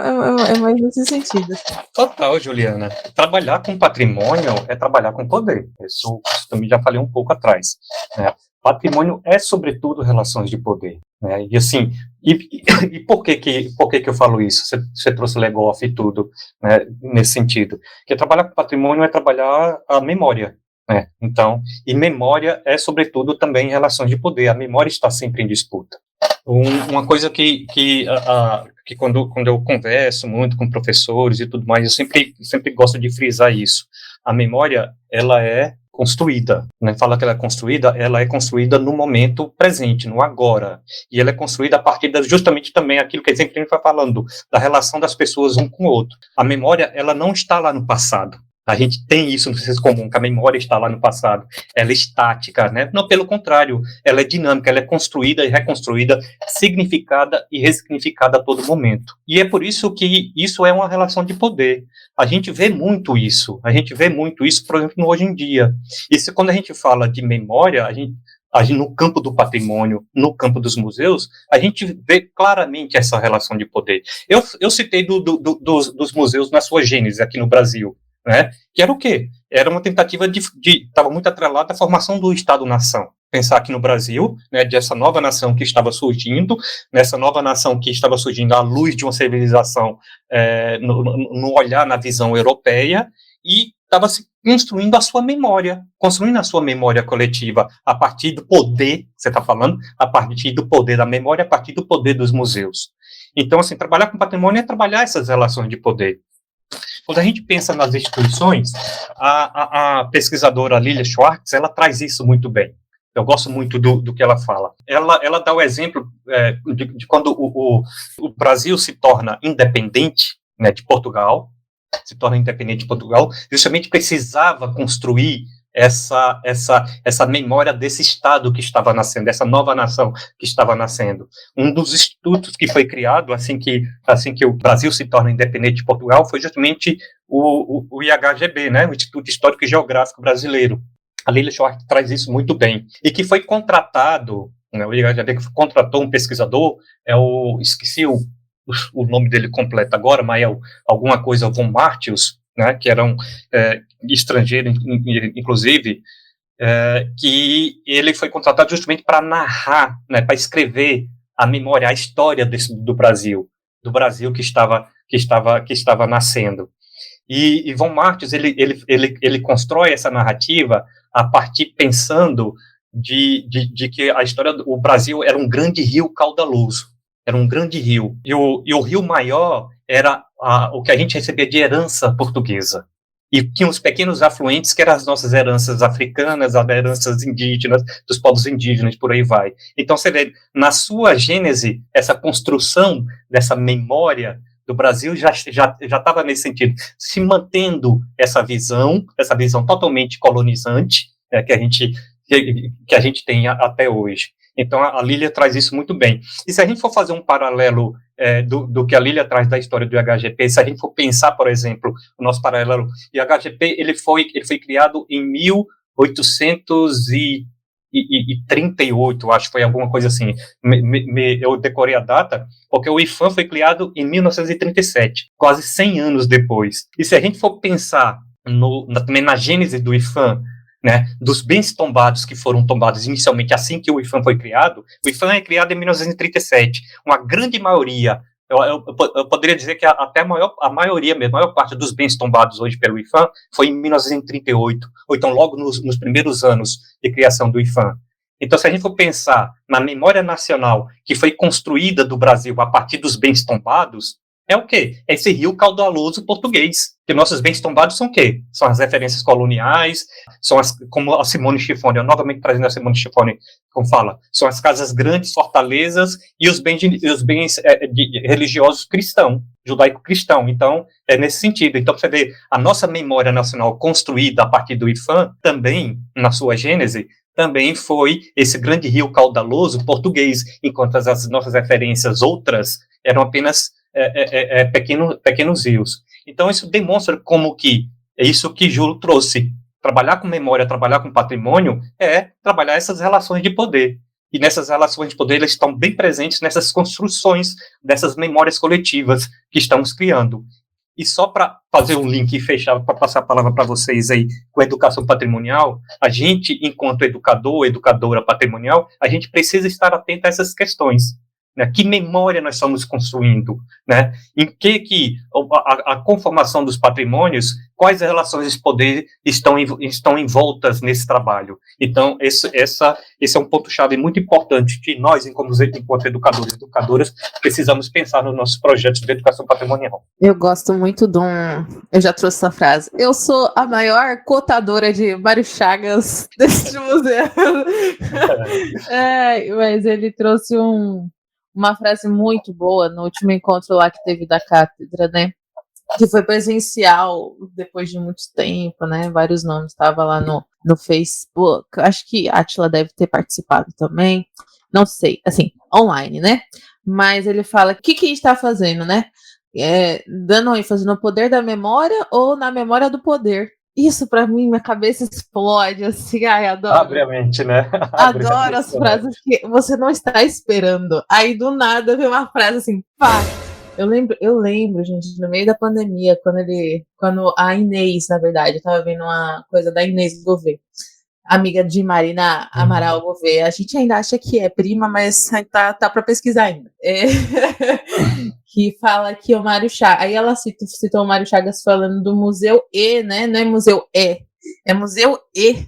mais nesse sentido. Total, Juliana. Trabalhar com patrimônio é trabalhar com poder. Isso também já falei um pouco atrás. Né? Patrimônio é, sobretudo, relações de poder. Né? E assim, e por que eu falo isso? Você trouxe Legoff e tudo, né, nesse sentido. Porque trabalhar com patrimônio é trabalhar a memória. Né? Então, e memória é, sobretudo, também relações de poder. A memória está sempre em disputa. Uma coisa que quando eu converso muito com professores e tudo mais, eu sempre gosto de frisar isso. A memória, ela é construída, né? Fala que ela é construída no momento presente, no agora, e ela é construída a partir justamente também aquilo que sempre a gente vai falando, da relação das pessoas um com o outro. A memória, ela não está lá no passado, A gente tem isso no senso comum, que a memória está lá no passado. Ela é estática, né? Não, pelo contrário, ela é dinâmica, ela é construída e reconstruída, significada e ressignificada a todo momento. E é por isso que isso é uma relação de poder. A gente vê muito isso, por exemplo, hoje em dia. Isso, quando a gente fala de memória, a gente, no campo do patrimônio, no campo dos museus, a gente vê claramente essa relação de poder. Eu citei dos museus na sua gênese aqui no Brasil, né? Que era o quê? Era uma tentativa estava muito atrelada à formação do Estado-nação. Pensar aqui no Brasil, né, dessa nova nação que estava surgindo, nessa nova nação que estava surgindo à luz de uma civilização, no olhar, na visão europeia, e estava se construindo a sua memória coletiva, a partir do poder, você está falando, a partir do poder da memória, a partir do poder dos museus. Então, assim, trabalhar com patrimônio é trabalhar essas relações de poder. Quando a gente pensa nas instituições, a pesquisadora Lilia Schwartz, ela traz isso muito bem. Eu gosto muito do que ela fala. Ela dá o exemplo de quando o Brasil se torna independente, né, de Portugal, justamente precisava construir essa memória desse Estado que estava nascendo, dessa nova nação que estava nascendo. Um dos institutos que foi criado assim que o Brasil se torna independente de Portugal foi justamente o IHGB, né, o Instituto Histórico e Geográfico Brasileiro. A Lilia Schwartz traz isso muito bem. E que foi contratado, né, o IHGB que contratou um pesquisador, esqueci o nome dele completo agora, mas alguma coisa von Martius, né, que era um estrangeiro, inclusive, que ele foi contratado justamente para narrar, né, para escrever a memória, a história do Brasil que estava nascendo. E von Martius, ele constrói essa narrativa a partir pensando de que a história do Brasil era um grande rio caudaloso, era um grande rio, e o rio maior era o que a gente recebia de herança portuguesa. E tinha os pequenos afluentes, que eram as nossas heranças africanas, as heranças indígenas, dos povos indígenas, por aí vai. Então, você vê, na sua gênese, essa construção dessa memória do Brasil já estava nesse sentido, se mantendo essa visão totalmente colonizante, que a gente tem até hoje. Então, a Lilia traz isso muito bem. E se a gente for fazer um paralelo do que a Lilia traz da história do IHGP, se a gente for pensar, por exemplo, o nosso paralelo, o IHGP, ele foi criado em 1838, acho que foi alguma coisa assim. Eu decorei a data, porque o IPHAN foi criado em 1937, quase 100 anos depois. E se a gente for pensar também na gênese do IPHAN, né, dos bens tombados que foram tombados inicialmente assim que o IPHAN foi criado, o IPHAN é criado em 1937, uma grande maioria, eu poderia dizer que até a maioria mesmo, a maior parte dos bens tombados hoje pelo IPHAN foi em 1938, ou então logo nos primeiros anos de criação do IPHAN. Então, se a gente for pensar na memória nacional que foi construída do Brasil a partir dos bens tombados, é o quê? É esse rio caudaloso português. Que nossos bens tombados são o quê? São as referências coloniais, como a Simone Schiffoni, eu novamente trazendo a Simone Schiffoni, como fala, são as casas grandes, fortalezas e os bens religiosos cristãos, judaico-cristão. Então, é nesse sentido. Então, você vê, a nossa memória nacional construída a partir do IPHAN, também, na sua gênese, também foi esse grande rio caudaloso português, enquanto as nossas referências outras eram apenas pequenos rios. Então, isso demonstra como que é isso que Júlio trouxe. Trabalhar com memória, trabalhar com patrimônio, é trabalhar essas relações de poder. E nessas relações de poder, elas estão bem presentes nessas construções dessas memórias coletivas que estamos criando. E só para fazer um link e fechar, para passar a palavra para vocês aí, com a educação patrimonial, a gente, enquanto educador, educadora patrimonial, a gente precisa estar atento a essas questões. Né? Que memória nós estamos construindo? Né? Em que a conformação dos patrimônios, quais relações de poder estão envoltas nesse trabalho? Então, esse é um ponto-chave muito importante que nós, enquanto educadores e educadoras, precisamos pensar nos nossos projetos de educação patrimonial. Eu gosto muito eu já trouxe essa frase, eu sou a maior cotadora de Mário Chagas deste museu. Mas ele trouxe uma frase muito boa no último encontro lá que teve da cátedra, né? que foi presencial depois de muito tempo, né? Vários nomes, estava lá no Facebook. Acho que a Átila deve ter participado também. Não sei, assim, online, né? Mas ele fala, o que a gente está fazendo, né? Dando ênfase no poder da memória ou na memória do poder. Isso, pra mim, minha cabeça explode, assim, ai, adoro. Abre a mente, né? Adoro as frases que você não está esperando. Aí, do nada, vem uma frase assim, pá. Eu lembro, gente, no meio da pandemia, quando a Inês, na verdade, eu tava vendo uma coisa da Inês Gouveia, amiga de Marina Amaral Gouveia. A gente ainda acha que é prima, mas tá para pesquisar ainda. Que fala que o Mário Chagas, aí ela citou o Mário Chagas falando do Museu E, né? Não é Museu é Museu E.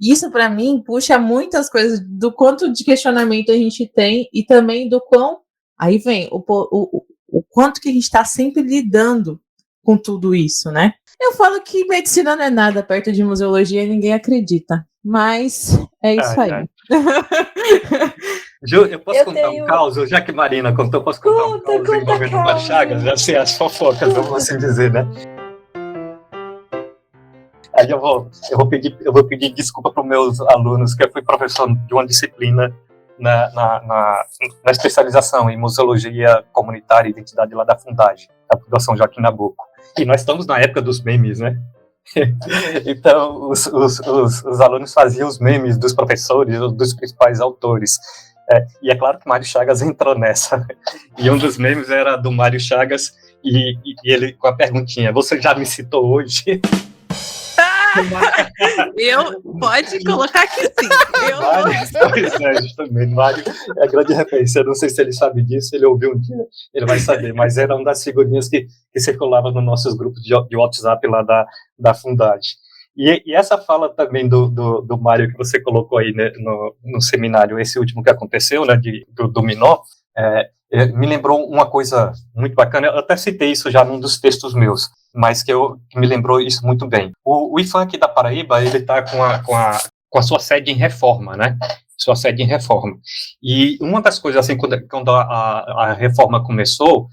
Isso, para mim, puxa muitas coisas do quanto de questionamento a gente tem e também do quão. Aí vem o quanto que a gente está sempre lidando com tudo isso, né? Eu falo que medicina não é nada perto de museologia e ninguém acredita. Mas é isso aí. Ju, eu posso contar um caos? Já que Marina contou, posso contar um caos envolvendo o Mário Chagas? Já sei as fofocas, vamos assim dizer, né? Aí eu vou pedir desculpa para os meus alunos, que eu fui professor de uma disciplina na especialização em museologia comunitária e identidade lá da Fundagem, da Fundação Joaquim Nabuco. E nós estamos na época dos memes, né? Então, os alunos faziam os memes dos professores, dos principais autores. E é claro que Mário Chagas entrou nessa. E um dos memes era do Mário Chagas, e ele com a perguntinha: você já me citou hoje? Pode colocar que sim. Pois é, justamente. Mário é a grande referência. Eu não sei se ele sabe disso, ele ouviu um dia, ele vai saber. Mas era uma das figurinhas que circulava nos nossos grupos de WhatsApp lá da Fundagem. E essa fala também do Mário que você colocou aí, né, no seminário, esse último que aconteceu, né, do Dominó, me lembrou uma coisa muito bacana. Eu até citei isso já num dos textos meus, mas que me lembrou isso muito bem. O IFAM aqui da Paraíba, ele está com a sua sede em reforma, né? Sua sede em reforma. E uma das coisas, assim, quando a reforma começou,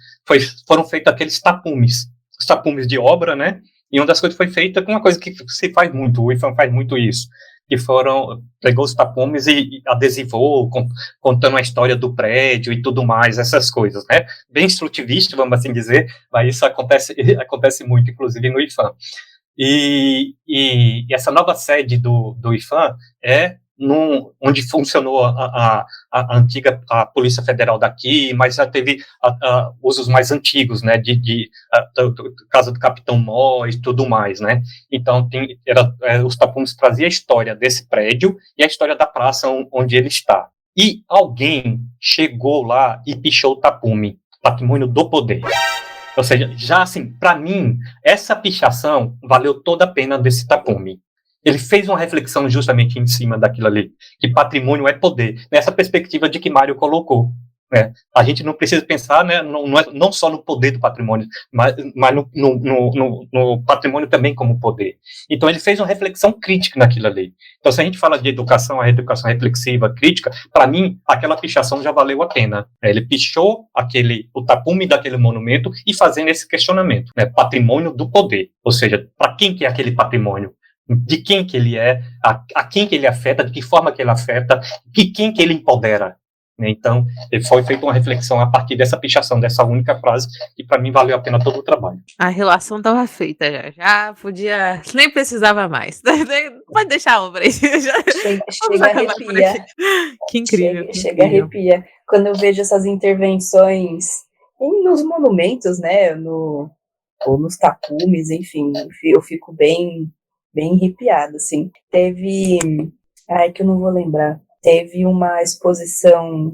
foram feitos aqueles tapumes, os tapumes de obra, né? E uma das coisas foi feita com uma coisa que se faz muito, o IFAM faz muito isso, que pegou os tapumes e adesivou, contando a história do prédio e tudo mais, essas coisas, né? Bem instrutivista, vamos assim dizer, mas isso acontece muito, inclusive no IFAM. E essa nova sede do IFAM é onde funcionou a antiga Polícia Federal daqui, mas já teve usos mais antigos, né, do casa do Capitão Mó e tudo mais, né. Então, os tapumes traziam a história desse prédio e a história da praça onde ele está. E alguém chegou lá e pichou o tapume, Patrimônio do Poder. Ou seja, já assim, para mim, essa pichação valeu toda a pena desse tapume. Ele fez uma reflexão justamente em cima daquilo ali, que patrimônio é poder, nessa perspectiva de que Mário colocou. Né? A gente não precisa pensar, né, não só no poder do patrimônio, mas no patrimônio também como poder. Então ele fez uma reflexão crítica naquilo ali. Então se a gente fala de educação, a educação reflexiva, crítica, para mim aquela pichação já valeu a pena. Ele pichou o tapume daquele monumento e fazendo esse questionamento, né, patrimônio do poder, ou seja, para quem que é aquele patrimônio? De quem que ele é, a quem que ele afeta, de que forma que ele afeta, de quem que ele empodera. Então, foi feita uma reflexão a partir dessa pichação, dessa única frase, que para mim valeu a pena todo o trabalho. A relação estava feita já podia, nem precisava mais. Pode deixar a obra aí. Chega a arrepiar. Que incrível. Chega a arrepiar. Quando eu vejo essas intervenções nos monumentos, né, ou nos tapumes, enfim, eu fico bem arrepiada, assim. Que eu não vou lembrar. Teve uma exposição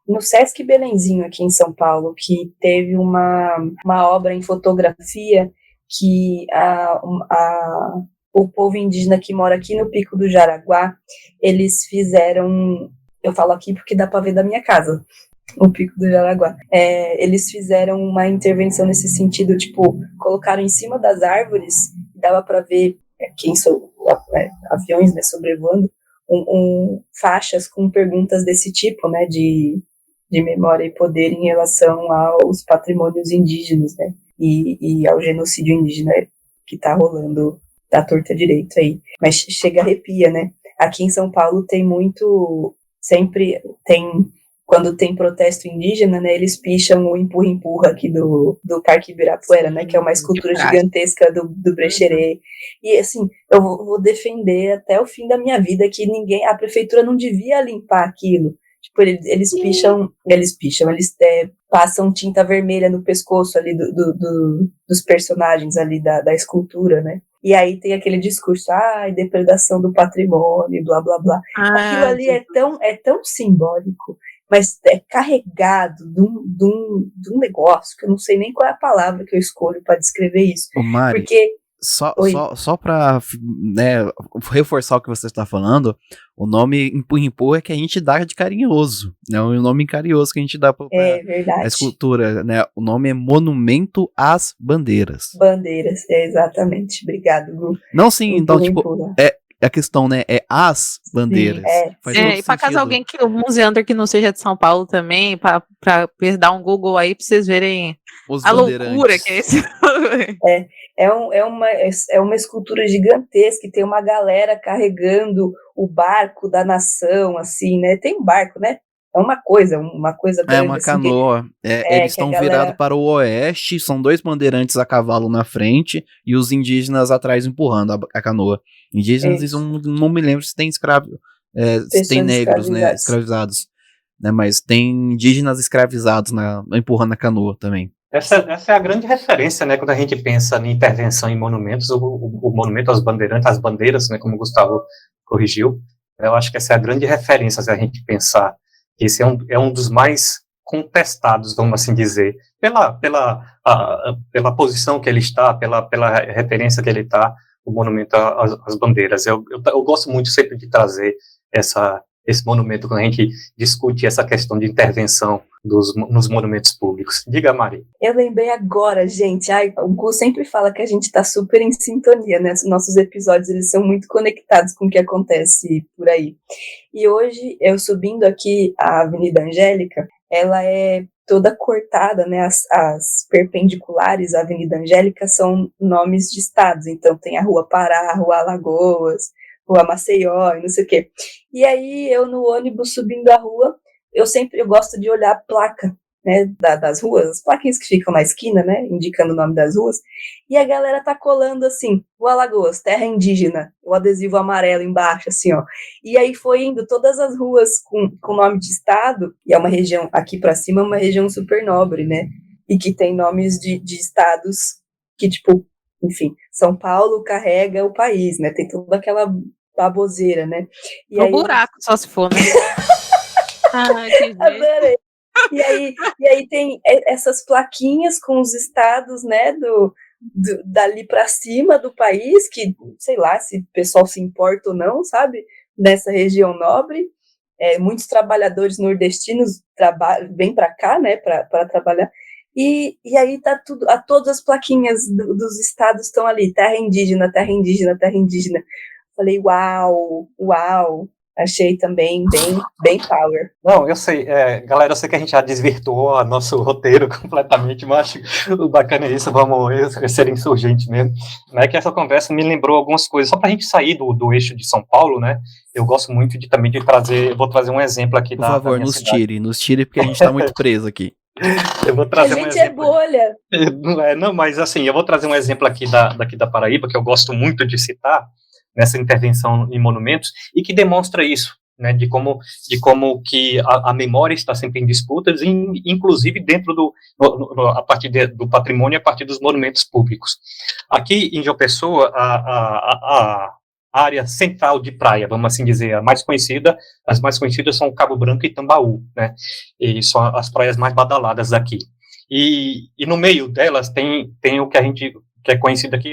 no Sesc Belenzinho, aqui em São Paulo, que teve uma obra em fotografia que o povo indígena que mora aqui no Pico do Jaraguá, eles fizeram, eu falo aqui porque dá para ver da minha casa, o Pico do Jaraguá. Eles fizeram uma intervenção nesse sentido, tipo, colocaram em cima das árvores, dava para ver aviões, né, sobrevoando, faixas com perguntas desse tipo, né, de memória e poder em relação aos patrimônios indígenas, né. e ao genocídio indígena que tá rolando da torta direito aí. Mas chega arrepia, né? Aqui em São Paulo tem muito, sempre tem, quando tem protesto indígena, né, eles picham o empurra-empurra aqui do Parque Ibirapuera, né, que é uma escultura gigantesca do Brecheret. E, assim, eu vou defender até o fim da minha vida que a prefeitura não devia limpar aquilo. Tipo, eles passam tinta vermelha no pescoço ali dos personagens ali da escultura, né? E aí tem aquele discurso, depredação do patrimônio, blá, blá, blá. Aquilo ali é tão simbólico, mas é carregado de um negócio que eu não sei nem qual é a palavra que eu escolho para descrever isso. Ô, Mari, porque só para, né, reforçar o que você está falando, o nome empurra é que a gente dá de carinhoso, né? O nome carinhoso que a gente dá para a escultura, né? O nome é Monumento às Bandeiras. Bandeiras, exatamente. Obrigado, Gu. Não, sim, então, tipo, a questão, né, é as bandeiras. E para caso alguém que o museander que não seja de São Paulo também, para dar um Google aí para vocês verem a loucura que é esse. É uma escultura gigantesca que tem uma galera carregando o barco da nação, assim, né? Tem um barco, né? É uma coisa grande. É uma canoa. Eles estão virados para o oeste, são 2 bandeirantes a cavalo na frente e os indígenas atrás empurrando a canoa. Indígenas, não me lembro se tem se tem negros, né, escravizados. Né, mas tem indígenas escravizados empurrando a canoa também. Essa é a grande referência, né, quando a gente pensa em intervenção em monumentos, o monumento às bandeirantes, às bandeiras, né, como o Gustavo corrigiu. Eu acho que essa é a grande referência, se a gente pensar. Esse é um dos mais contestados, vamos assim dizer, pela posição que ele está, pela referência que ele está, o monumento às bandeiras. Eu gosto muito sempre de trazer esse monumento quando a gente discute essa questão de intervenção nos monumentos públicos. Diga, Mari. Eu lembrei agora, gente, o Gu sempre fala que a gente está super em sintonia, né? Os nossos episódios, eles são muito conectados com o que acontece por aí. E hoje, eu subindo aqui a Avenida Angélica, ela é toda cortada, né? As perpendiculares à Avenida Angélica são nomes de estados, então tem a Rua Pará, a Rua Alagoas, Rua Maceió, e não sei o quê. E aí, eu no ônibus subindo a rua, eu gosto de olhar a placa, né, das ruas, as plaquinhas que ficam na esquina, né, indicando o nome das ruas, e a galera tá colando assim, Rua Alagoas, terra indígena, o adesivo amarelo embaixo, assim, ó. E aí foi indo todas as ruas com nome de estado, e é uma região, aqui pra cima, uma região super nobre, né, e que tem nomes de estados que, tipo, enfim, São Paulo carrega o país, né, tem toda aquela baboseira, né. E aí, buraco, só se for, né. Adorei. E aí tem essas plaquinhas com os estados, né, dali para cima do país, que sei lá se o pessoal se importa ou não, sabe, nessa região nobre. Muitos trabalhadores nordestinos vêm para cá, né, para trabalhar. E aí tá tudo, todas as plaquinhas dos estados estão ali, terra indígena, terra indígena, terra indígena. Falei, uau. Achei também bem power. Não, eu sei, galera, eu sei que a gente já desvirtuou o nosso roteiro completamente, mas acho o bacana é isso, vamos ser insurgente mesmo. Né, que essa conversa me lembrou algumas coisas, só para a gente sair do eixo de São Paulo, né, eu gosto muito também de trazer, vou trazer um exemplo aqui Por favor, nos tire, porque a gente está muito preso aqui. Eu vou trazer um exemplo. A gente bolha. Não, mas assim, eu vou trazer um exemplo aqui daqui da Paraíba, que eu gosto muito de citar, nessa intervenção em monumentos, e que demonstra isso, né, de como que a memória está sempre em disputas, inclusive dentro a partir do patrimônio, a partir dos monumentos públicos. Aqui em João Pessoa, a área central de praia, vamos assim dizer, as mais conhecidas são Cabo Branco e Tambaú, né, e são as praias mais badaladas daqui. E no meio delas tem o que é conhecido aqui,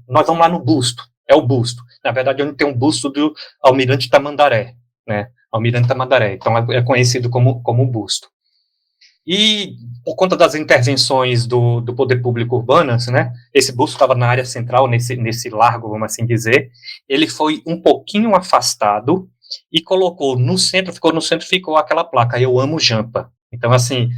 nós vamos lá no Busto. É o busto. Na verdade, onde tem um busto do Almirante Tamandaré, né? Almirante Tamandaré. Então, é conhecido como busto. E, por conta das intervenções do poder público urbano, né? Esse busto estava na área central, nesse largo, vamos assim dizer. Ele foi um pouquinho afastado e ficou no centro, ficou aquela placa, Eu Amo Jampa. Então, assim,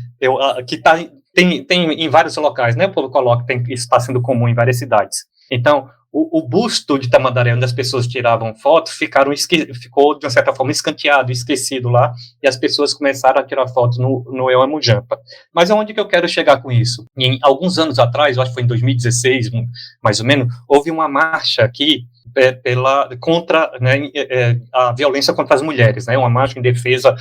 que está tem em vários locais, né? O povo coloca que isso está sendo comum em várias cidades. Então, o busto de Tamandaré, onde as pessoas tiravam fotos, ficou, de uma certa forma, escanteado, esquecido lá, e as pessoas começaram a tirar fotos no Eué Mujampa. Mas aonde que eu quero chegar com isso? Em alguns anos atrás, eu acho que foi em 2016, mais ou menos, houve uma marcha aqui contra, né, a violência contra as mulheres, né, uma marcha em defesa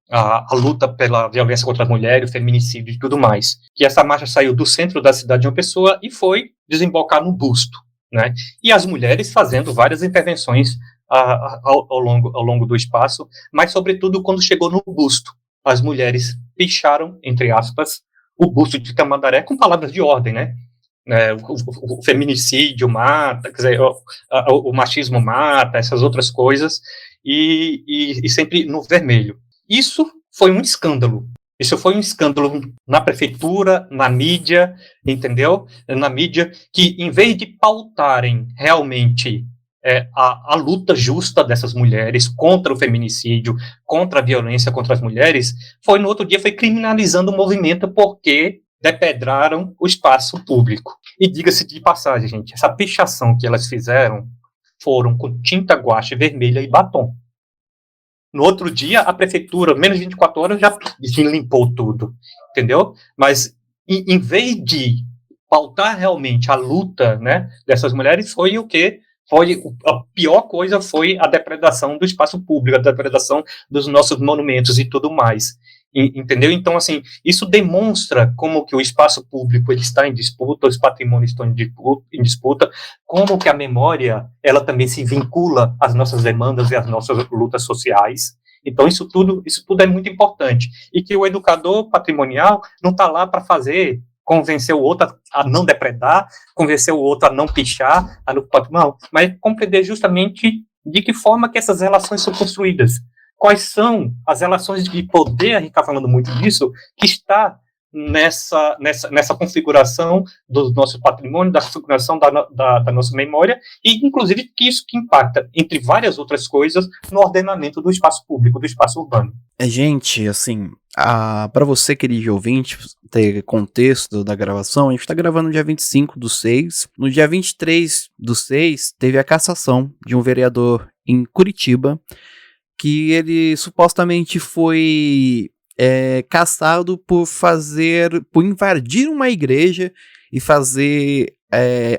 a luta pela violência contra as mulheres, o feminicídio e tudo mais. E essa marcha saiu do centro da cidade de uma pessoa e foi desembocar no busto, né? E as mulheres fazendo várias intervenções ao longo do espaço, mas sobretudo quando chegou no busto. As mulheres picharam, entre aspas, o busto de Tamandaré com palavras de ordem, né? O feminicídio mata, quer dizer, o machismo mata, essas outras coisas, e sempre no vermelho. Isso foi um escândalo. Isso foi um escândalo na prefeitura, na mídia, entendeu? Na mídia, que em vez de pautarem realmente a luta justa dessas mulheres contra o feminicídio, contra a violência contra as mulheres, no outro dia foi criminalizando o movimento porque depedraram o espaço público. E diga-se de passagem, gente, essa pichação que elas fizeram foram com tinta guache vermelha e batom. No outro dia, a prefeitura, menos de 24 horas, já limpou tudo, entendeu? Mas, em vez de pautar realmente a luta, né, dessas mulheres, foi o quê? A pior coisa foi a depredação do espaço público, a depredação dos nossos monumentos e tudo mais. Entendeu? Então, assim, isso demonstra como que o espaço público ele está em disputa, os patrimônios estão em disputa, como que a memória, ela também se vincula às nossas demandas e às nossas lutas sociais. Então, isso tudo é muito importante. E que o educador patrimonial não está lá para convencer o outro a não depredar, convencer o outro a não pichar, não, mas compreender justamente de que forma que essas relações são construídas. Quais são as relações de poder, a gente está falando muito disso, que está nessa configuração do nosso patrimônio, da configuração da nossa memória, e inclusive que isso que impacta, entre várias outras coisas, no ordenamento do espaço público, do espaço urbano. Gente, assim, para você, querido ouvinte, ter contexto da gravação, a gente está gravando no dia 25/6. No dia 23/6, teve a cassação de um vereador em Curitiba, que ele supostamente foi caçado por invadir uma igreja e fazer,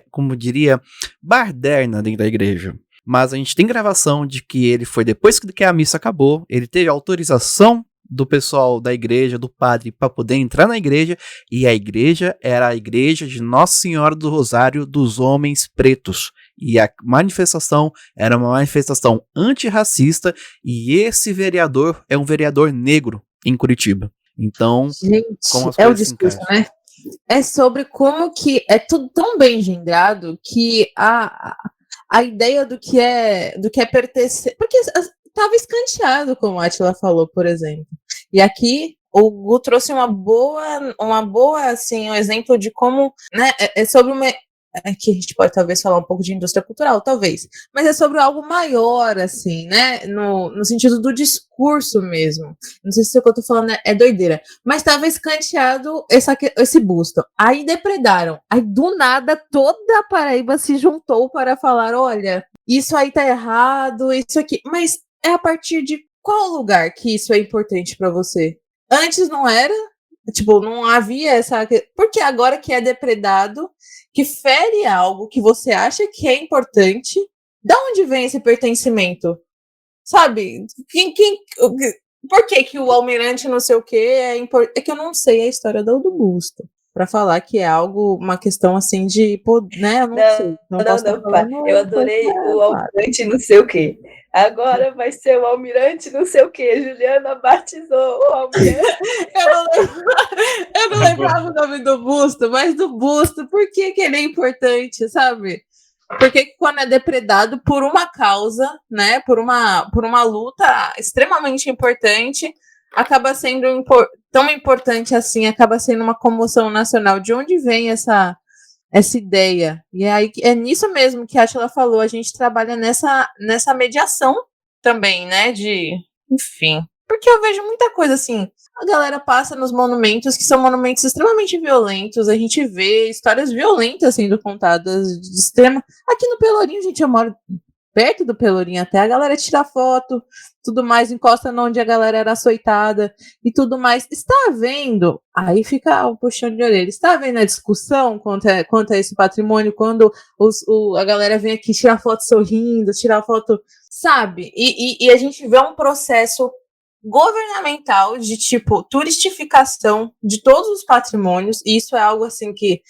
como diria, baderna dentro da igreja. Mas a gente tem gravação de que ele foi, depois que a missa acabou, ele teve autorização do pessoal da igreja, do padre, para poder entrar na igreja, e a igreja era a igreja de Nossa Senhora do Rosário dos Homens Pretos. E a manifestação era uma manifestação antirracista, e esse vereador é um vereador negro em Curitiba. Então, gente, como as o coisas se discurso, encaixam? né? É sobre como que é tudo tão bem engendrado que a ideia do que é pertencer, porque estava escanteado, como a Átila falou, por exemplo. E aqui o Gu trouxe uma boa assim, um exemplo de como, né, é sobre uma. Aqui a gente pode talvez falar um pouco de indústria cultural, talvez, mas é sobre algo maior, assim, né, no sentido do discurso mesmo. Não sei se o que eu tô falando é doideira, mas estava escanteado esse busto. Aí depredaram, aí do nada toda a Paraíba se juntou para falar, olha, isso aí tá errado, isso aqui, mas é a partir de qual lugar que isso é importante para você? Antes não era, tipo, não havia essa... Porque agora que é depredado, que fere algo que você acha que é importante, da onde vem esse pertencimento? Sabe? Por que o almirante não sei o que é importante? É que eu não sei a história do busto, pra falar que é algo, uma questão assim de poder, né? Eu não sei. Não, eu adorei o almirante não sei o que. Agora vai ser o almirante não sei o que. Juliana batizou o almirante. eu não lembrava o nome do busto, mas do busto, por que ele é importante, sabe? Porque quando é depredado por uma causa, né, por uma luta extremamente importante, acaba sendo tão importante assim, acaba sendo uma comoção nacional. De onde vem essa ideia? E aí é nisso mesmo que a Átila falou, a gente trabalha nessa mediação também, né, enfim, Porque eu vejo muita coisa assim, a galera passa nos monumentos que são monumentos extremamente violentos, a gente vê histórias violentas sendo contadas de extrema... Aqui no Pelourinho, gente, eu moro perto do Pelourinho até, a galera tira foto, tudo mais, encosta onde a galera era açoitada e tudo mais. Está havendo, aí fica o puxão de orelha, está havendo a discussão quanto a esse patrimônio, quando a galera vem aqui tirar foto sorrindo, tirar foto, sabe? E a gente vê um processo governamental de, tipo, turistificação de todos os patrimônios, e isso é algo assim que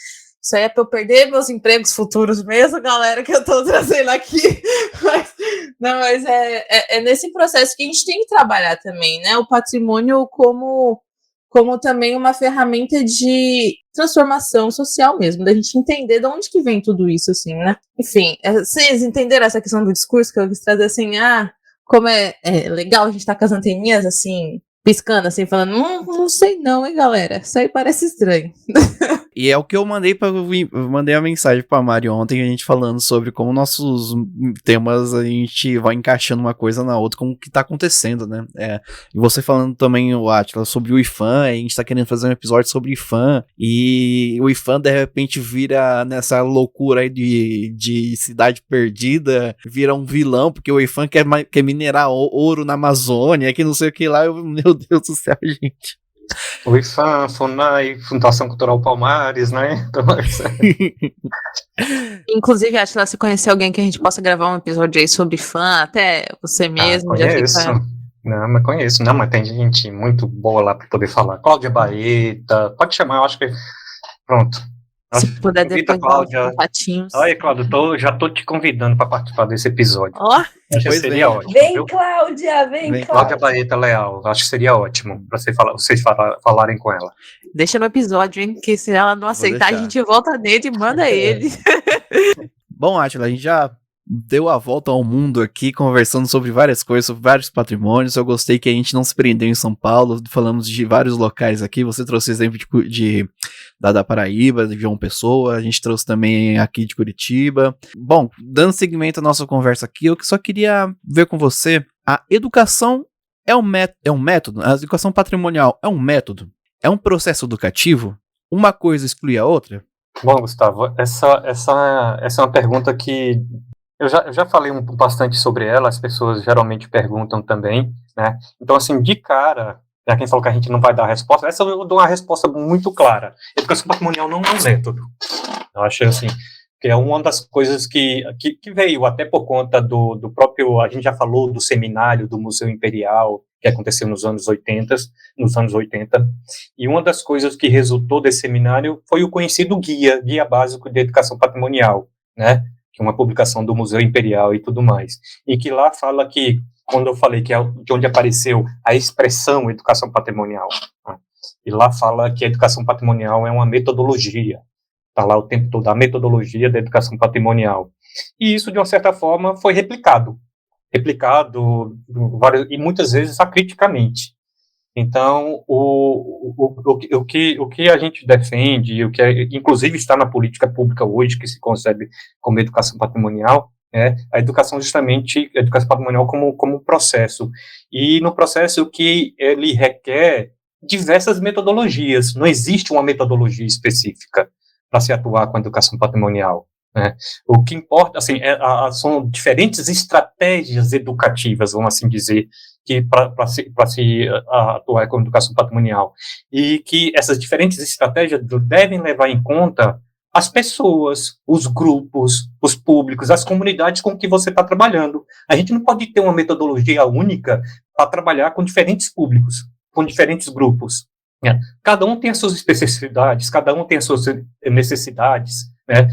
isso aí é pra eu perder meus empregos futuros mesmo, galera, que eu tô trazendo aqui. Mas é nesse processo que a gente tem que trabalhar também, né? O patrimônio como também uma ferramenta de transformação social mesmo, da gente entender de onde que vem tudo isso, assim, né? Enfim, vocês entenderam essa questão do discurso que eu quis trazer, assim, como é legal a gente tá com as anteninhas, assim, piscando, assim, falando, não sei não, hein, galera? Isso aí parece estranho. E é o que eu mandei a mensagem pra Mari ontem, a gente falando sobre como nossos temas a gente vai encaixando uma coisa na outra, como que tá acontecendo, né? E você falando também, o Átila, sobre o IFAM, a gente tá querendo fazer um episódio sobre o IFAM, e o IFAM de repente vira nessa loucura aí de cidade perdida, vira um vilão, porque o IFAM quer minerar ouro na Amazônia, que não sei o que lá, meu Deus do céu, gente. O IFAM, FUNAI, Fundação Cultural Palmares, né? Então, inclusive, Átila, se conhecer alguém que a gente possa gravar um episódio aí sobre fã, até você mesmo. Conheço. Não, mas conheço. Não, mas tem gente muito boa lá para poder falar. Cláudia Baeta, pode chamar, eu acho que... Pronto. Se puder depois Cláudia. Patinhos. Olha, Cláudia, já tô te convidando para participar desse episódio. Acho que seria ótimo. Vem, viu? Cláudia, vem, Cláudia. Cláudia Baeta Leal, acho que seria ótimo para vocês falarem com ela. Deixa no episódio, hein? Que se ela não aceitar, a gente volta nele e manda ele. Bom, Átila, a gente já deu a volta ao mundo aqui, conversando sobre várias coisas, sobre vários patrimônios. Eu gostei que a gente não se prendeu em São Paulo, falamos de vários locais aqui. Você trouxe exemplo da Paraíba, de João Pessoa, a gente trouxe também aqui de Curitiba. Bom, dando seguimento à nossa conversa aqui, eu só queria ver com você, a educação é um método? A educação patrimonial é um método? É um processo educativo? Uma coisa exclui a outra? Bom, Gustavo, essa é uma pergunta que eu já falei bastante sobre ela, as pessoas geralmente perguntam também, né? Então, assim, de cara, já quem falou que a gente não vai dar a resposta, essa eu dou uma resposta muito clara. Educação patrimonial não é um método. Eu acho, assim, que é uma das coisas que veio até por conta do próprio, a gente já falou do seminário do Museu Imperial, que aconteceu nos anos 80, e uma das coisas que resultou desse seminário foi o conhecido Guia Básico de Educação Patrimonial, né? Que é uma publicação do Museu Imperial e tudo mais, e que lá fala que, quando eu falei que é de onde apareceu a expressão educação patrimonial, né? E lá fala que a educação patrimonial é uma metodologia, está lá o tempo todo, a metodologia da educação patrimonial, e isso, de uma certa forma, foi replicado e muitas vezes acriticamente. Então, o que a gente defende, o que inclusive está na política pública hoje, que se concebe como educação patrimonial, é a educação patrimonial como processo. E no processo que ele requer diversas metodologias, não existe uma metodologia específica para se atuar com a educação patrimonial. Né? O que importa, assim, são diferentes estratégias educativas, vamos assim dizer, que para se atuar com a educação patrimonial, e que essas diferentes estratégias devem levar em conta as pessoas, os grupos, os públicos, as comunidades com que você está trabalhando. A gente não pode ter uma metodologia única para trabalhar com diferentes públicos, com diferentes grupos. Né? Cada um tem as suas especificidades, cada um tem as suas necessidades. Né?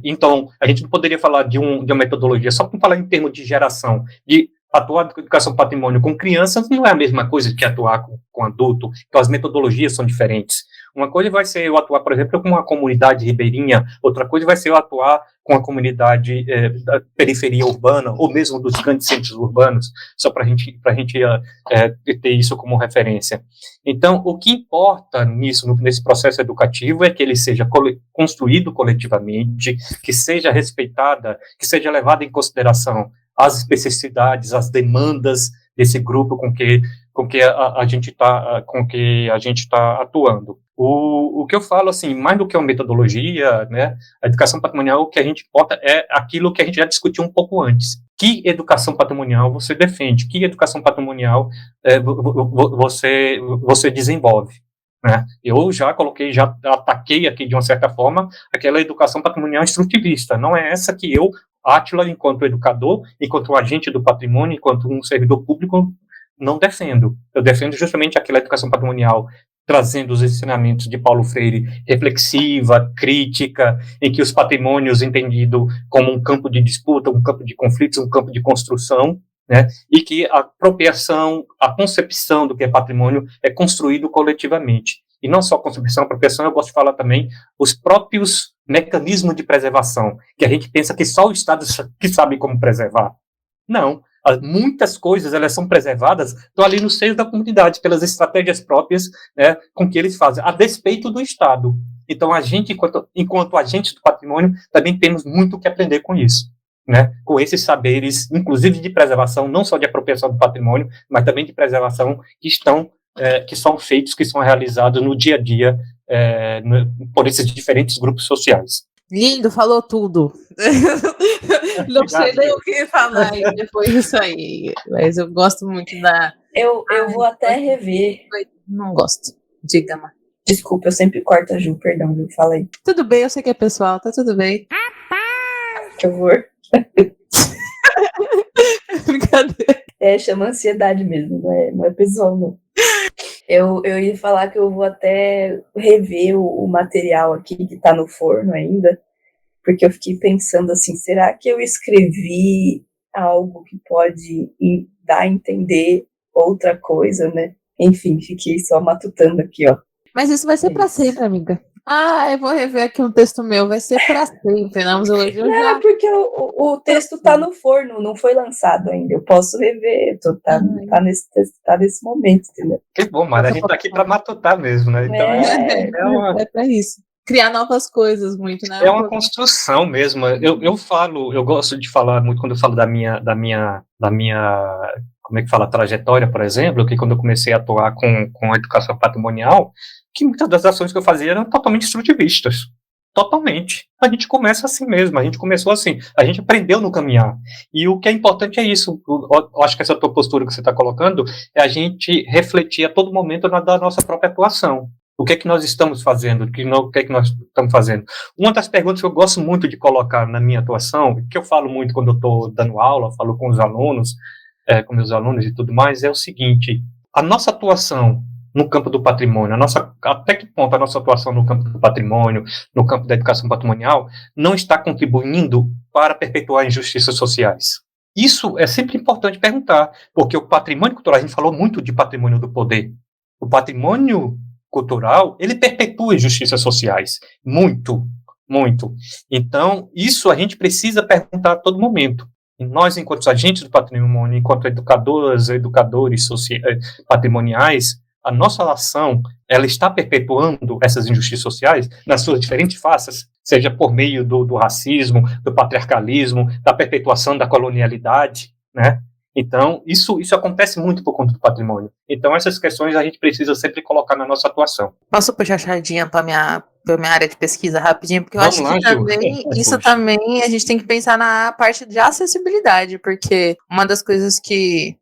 Então, a gente não poderia falar de uma metodologia só para falar em termos de geração, de atuar com educação patrimônio com crianças não é a mesma coisa que atuar com adulto, então as metodologias são diferentes. Uma coisa vai ser eu atuar, por exemplo, com uma comunidade ribeirinha, outra coisa vai ser eu atuar com a comunidade da periferia urbana, ou mesmo dos grandes centros urbanos, só para a gente ter isso como referência. Então, o que importa nesse processo educativo é que ele seja construído coletivamente, que seja respeitada, que seja levada em consideração as especificidades, as demandas desse grupo com que a gente está atuando. O que eu falo, assim, mais do que uma metodologia, né, a educação patrimonial, o que a gente importa é aquilo que a gente já discutiu um pouco antes. Que educação patrimonial você defende? Que educação patrimonial você desenvolve? Né? Eu já ataquei aqui, de uma certa forma, aquela educação patrimonial instrutivista. Não é essa que eu, Átila, enquanto educador, enquanto agente do patrimônio, enquanto um servidor público, não defendo. Eu defendo justamente aquela educação patrimonial trazendo os ensinamentos de Paulo Freire, reflexiva, crítica, em que os patrimônios entendido como um campo de disputa, um campo de conflitos, um campo de construção, né, e que a apropriação, a concepção do que é patrimônio é construído coletivamente. E não só a concepção, a apropriação, eu gosto de falar também os próprios mecanismos de preservação, que a gente pensa que só o Estado que sabe como preservar. Não. Muitas coisas, elas são preservadas, estão ali no seio da comunidade, pelas estratégias próprias, né, com que eles fazem, a despeito do Estado. Então, a gente, enquanto agentes do patrimônio, também temos muito o que aprender com isso, né, com esses saberes, inclusive de preservação, não só de apropriação do patrimônio, mas também de preservação que são feitos, que são realizados no dia a dia por esses diferentes grupos sociais. Lindo, falou tudo. Não sei nem o que falar depois disso aí, mas eu gosto muito da... Eu vou até rever. Não gosto. Diga, Mar. Desculpa, eu sempre corto a Ju, perdão, Ju, fala aí. Tudo bem, eu sei que é pessoal, tá tudo bem. Que horror. Brincadeira. Chama ansiedade mesmo, não é pessoal, não. Eu ia falar que eu vou até rever o material aqui que tá no forno ainda, porque eu fiquei pensando assim, será que eu escrevi algo que pode dar a entender outra coisa, né? Enfim, fiquei só matutando aqui, ó. Mas isso vai ser pra sempre, amiga. Eu vou rever aqui um texto meu, vai ser pra sempre, não, É porque o texto tá no forno, não foi lançado ainda, eu posso rever, tá nesse momento, entendeu? Que bom, Mara, a gente tá aqui pra matutar mesmo, né? Então é pra isso. Criar novas coisas muito, né? É uma construção mesmo. Eu gosto de falar muito quando eu falo da minha, como é que fala, trajetória, por exemplo, que quando eu comecei a atuar com a educação patrimonial, que muitas das ações que eu fazia eram totalmente instrutivistas. Totalmente. A gente começa assim mesmo, a gente começou assim, a gente aprendeu no caminhar. E o que é importante é isso, eu acho que essa tua postura que você está colocando, é a gente refletir a todo momento da nossa própria atuação. O que é que nós estamos fazendo? O que é que nós estamos fazendo? Uma das perguntas que eu gosto muito de colocar na minha atuação, que eu falo muito quando eu estou dando aula, falo com os alunos, com meus alunos e tudo mais, é o seguinte: a nossa atuação no campo do patrimônio, até que ponto a nossa atuação no campo do patrimônio, no campo da educação patrimonial, não está contribuindo para perpetuar injustiças sociais? Isso é sempre importante perguntar, porque o patrimônio cultural, a gente falou muito de patrimônio do poder, o patrimônio cultural, ele perpetua injustiças sociais, muito, muito. Então, isso a gente precisa perguntar a todo momento. E nós, enquanto agentes do patrimônio, enquanto educadores patrimoniais, a nossa ação, ela está perpetuando essas injustiças sociais nas suas diferentes faces, seja por meio do racismo, do patriarcalismo, da perpetuação da colonialidade, né? Então, isso acontece muito por conta do patrimônio. Então, essas questões a gente precisa sempre colocar na nossa atuação. Posso puxar a sardinha para minha área de pesquisa rapidinho? Porque eu acho que também, isso também a gente tem que pensar na parte de acessibilidade, porque uma das coisas que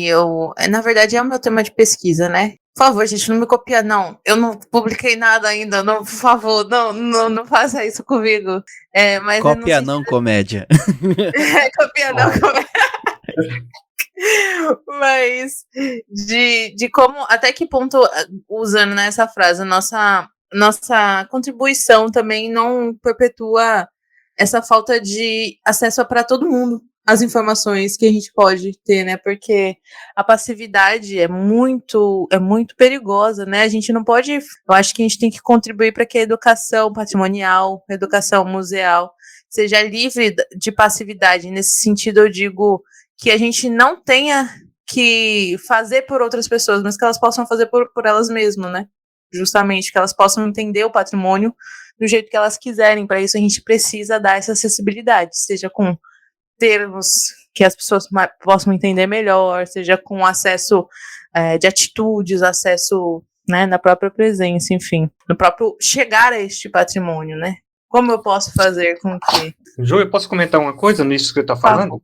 eu... Na verdade, é o meu tema de pesquisa, né? Por favor, gente, não me copia, não. Eu não publiquei nada ainda, não, por favor, não faça isso comigo. Mas copia não, comédia. Copia não, comédia. Mas de como, até que ponto, usando nessa frase, nossa contribuição também não perpetua essa falta de acesso para todo mundo as informações que a gente pode ter, né? Porque a passividade é muito perigosa, né? A gente não pode... Eu acho que a gente tem que contribuir para que a educação patrimonial, a educação museal, seja livre de passividade. Nesse sentido, eu digo que a gente não tenha que fazer por outras pessoas, mas que elas possam fazer por elas mesmas, né? Justamente, que elas possam entender o patrimônio do jeito que elas quiserem. Para isso, a gente precisa dar essa acessibilidade, seja com termos que as pessoas possam entender melhor, seja com acesso de atitudes, acesso, né, na própria presença, enfim, no próprio chegar a este patrimônio, né? Como eu posso fazer com que... Ju, eu posso comentar uma coisa nisso que você está falando?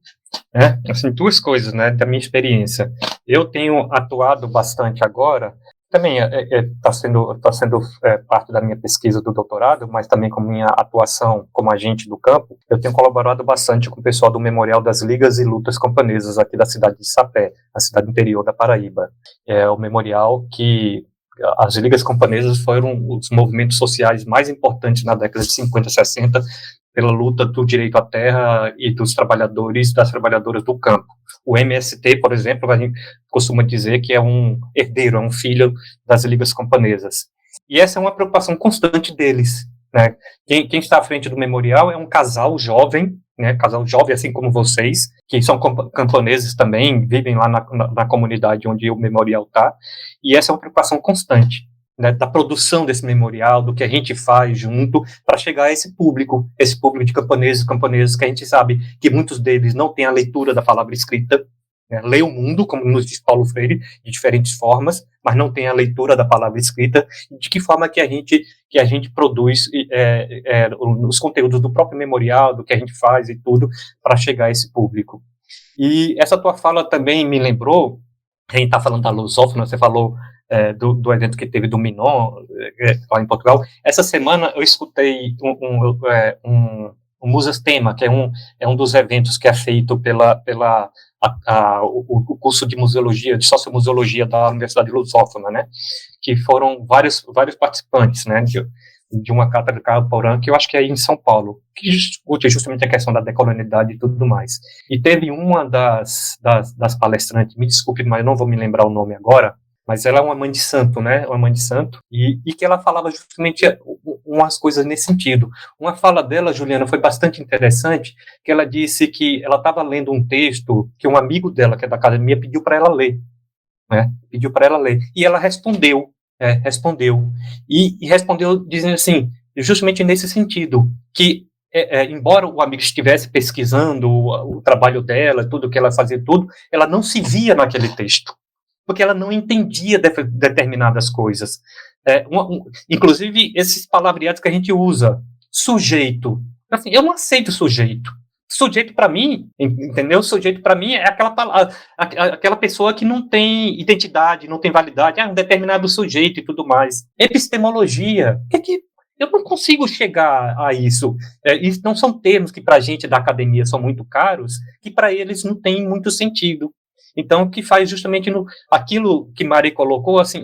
Assim, 2 coisas, né, da minha experiência. Eu tenho atuado bastante agora, também está sendo parte da minha pesquisa do doutorado, mas também com minha atuação como agente do campo, eu tenho colaborado bastante com o pessoal do Memorial das Ligas e Lutas Camponesas aqui da cidade de Sapé, a cidade interior da Paraíba. É o memorial que as ligas camponesas foram os movimentos sociais mais importantes na década de 50 e 60 pela luta do direito à terra e dos trabalhadores e das trabalhadoras do campo. O MST, por exemplo, a gente costuma dizer que é um herdeiro, é um filho das ligas camponesas. E essa é uma preocupação constante deles, né? Quem está à frente do memorial é um casal jovem, né, casal jovem assim como vocês, que são camponeses também, vivem lá na comunidade onde o memorial está, e essa é uma preocupação constante, né, da produção desse memorial, do que a gente faz junto, para chegar a esse público de camponeses, que a gente sabe que muitos deles não têm a leitura da palavra escrita, né, lê o mundo, como nos diz Paulo Freire, de diferentes formas, mas não tem a leitura da palavra escrita, e de que forma que a gente produz os conteúdos do próprio memorial, do que a gente faz e tudo, para chegar a esse público. E essa tua fala também me lembrou, a gente está falando da lusófona, você falou do evento que teve do Minon, lá em Portugal. Essa semana eu escutei um Musas Tema, que é um dos eventos que é feito o curso de museologia, de sociomuseologia da Universidade Lusófona, né, que foram vários participantes, né, de uma cátedra de Carlos Porã, que eu acho que é em São Paulo, que discute justamente a questão da decolonialidade e tudo mais. E teve uma das palestrantes, me desculpe, mas eu não vou me lembrar o nome agora, mas ela é uma mãe de santo, né, e que ela falava justamente umas coisas nesse sentido. Uma fala dela, Juliana, foi bastante interessante, que ela disse que ela estava lendo um texto que um amigo dela, que é da academia, pediu para ela ler, né, e ela respondeu, e respondeu dizendo assim, justamente nesse sentido, que embora o amigo estivesse pesquisando o trabalho dela, tudo que ela fazia, ela não se via naquele texto, porque ela não entendia determinadas coisas. Inclusive, esses palavreados que a gente usa, sujeito. Assim, eu não aceito sujeito. Sujeito, para mim, entendeu? Sujeito, para mim, é aquela pessoa que não tem identidade, não tem validade, um determinado sujeito e tudo mais. Epistemologia, eu não consigo chegar a isso. Isso não são termos que, para a gente da academia, são muito caros, que para eles não tem muito sentido. Então, o que faz justamente aquilo que Mari colocou, assim,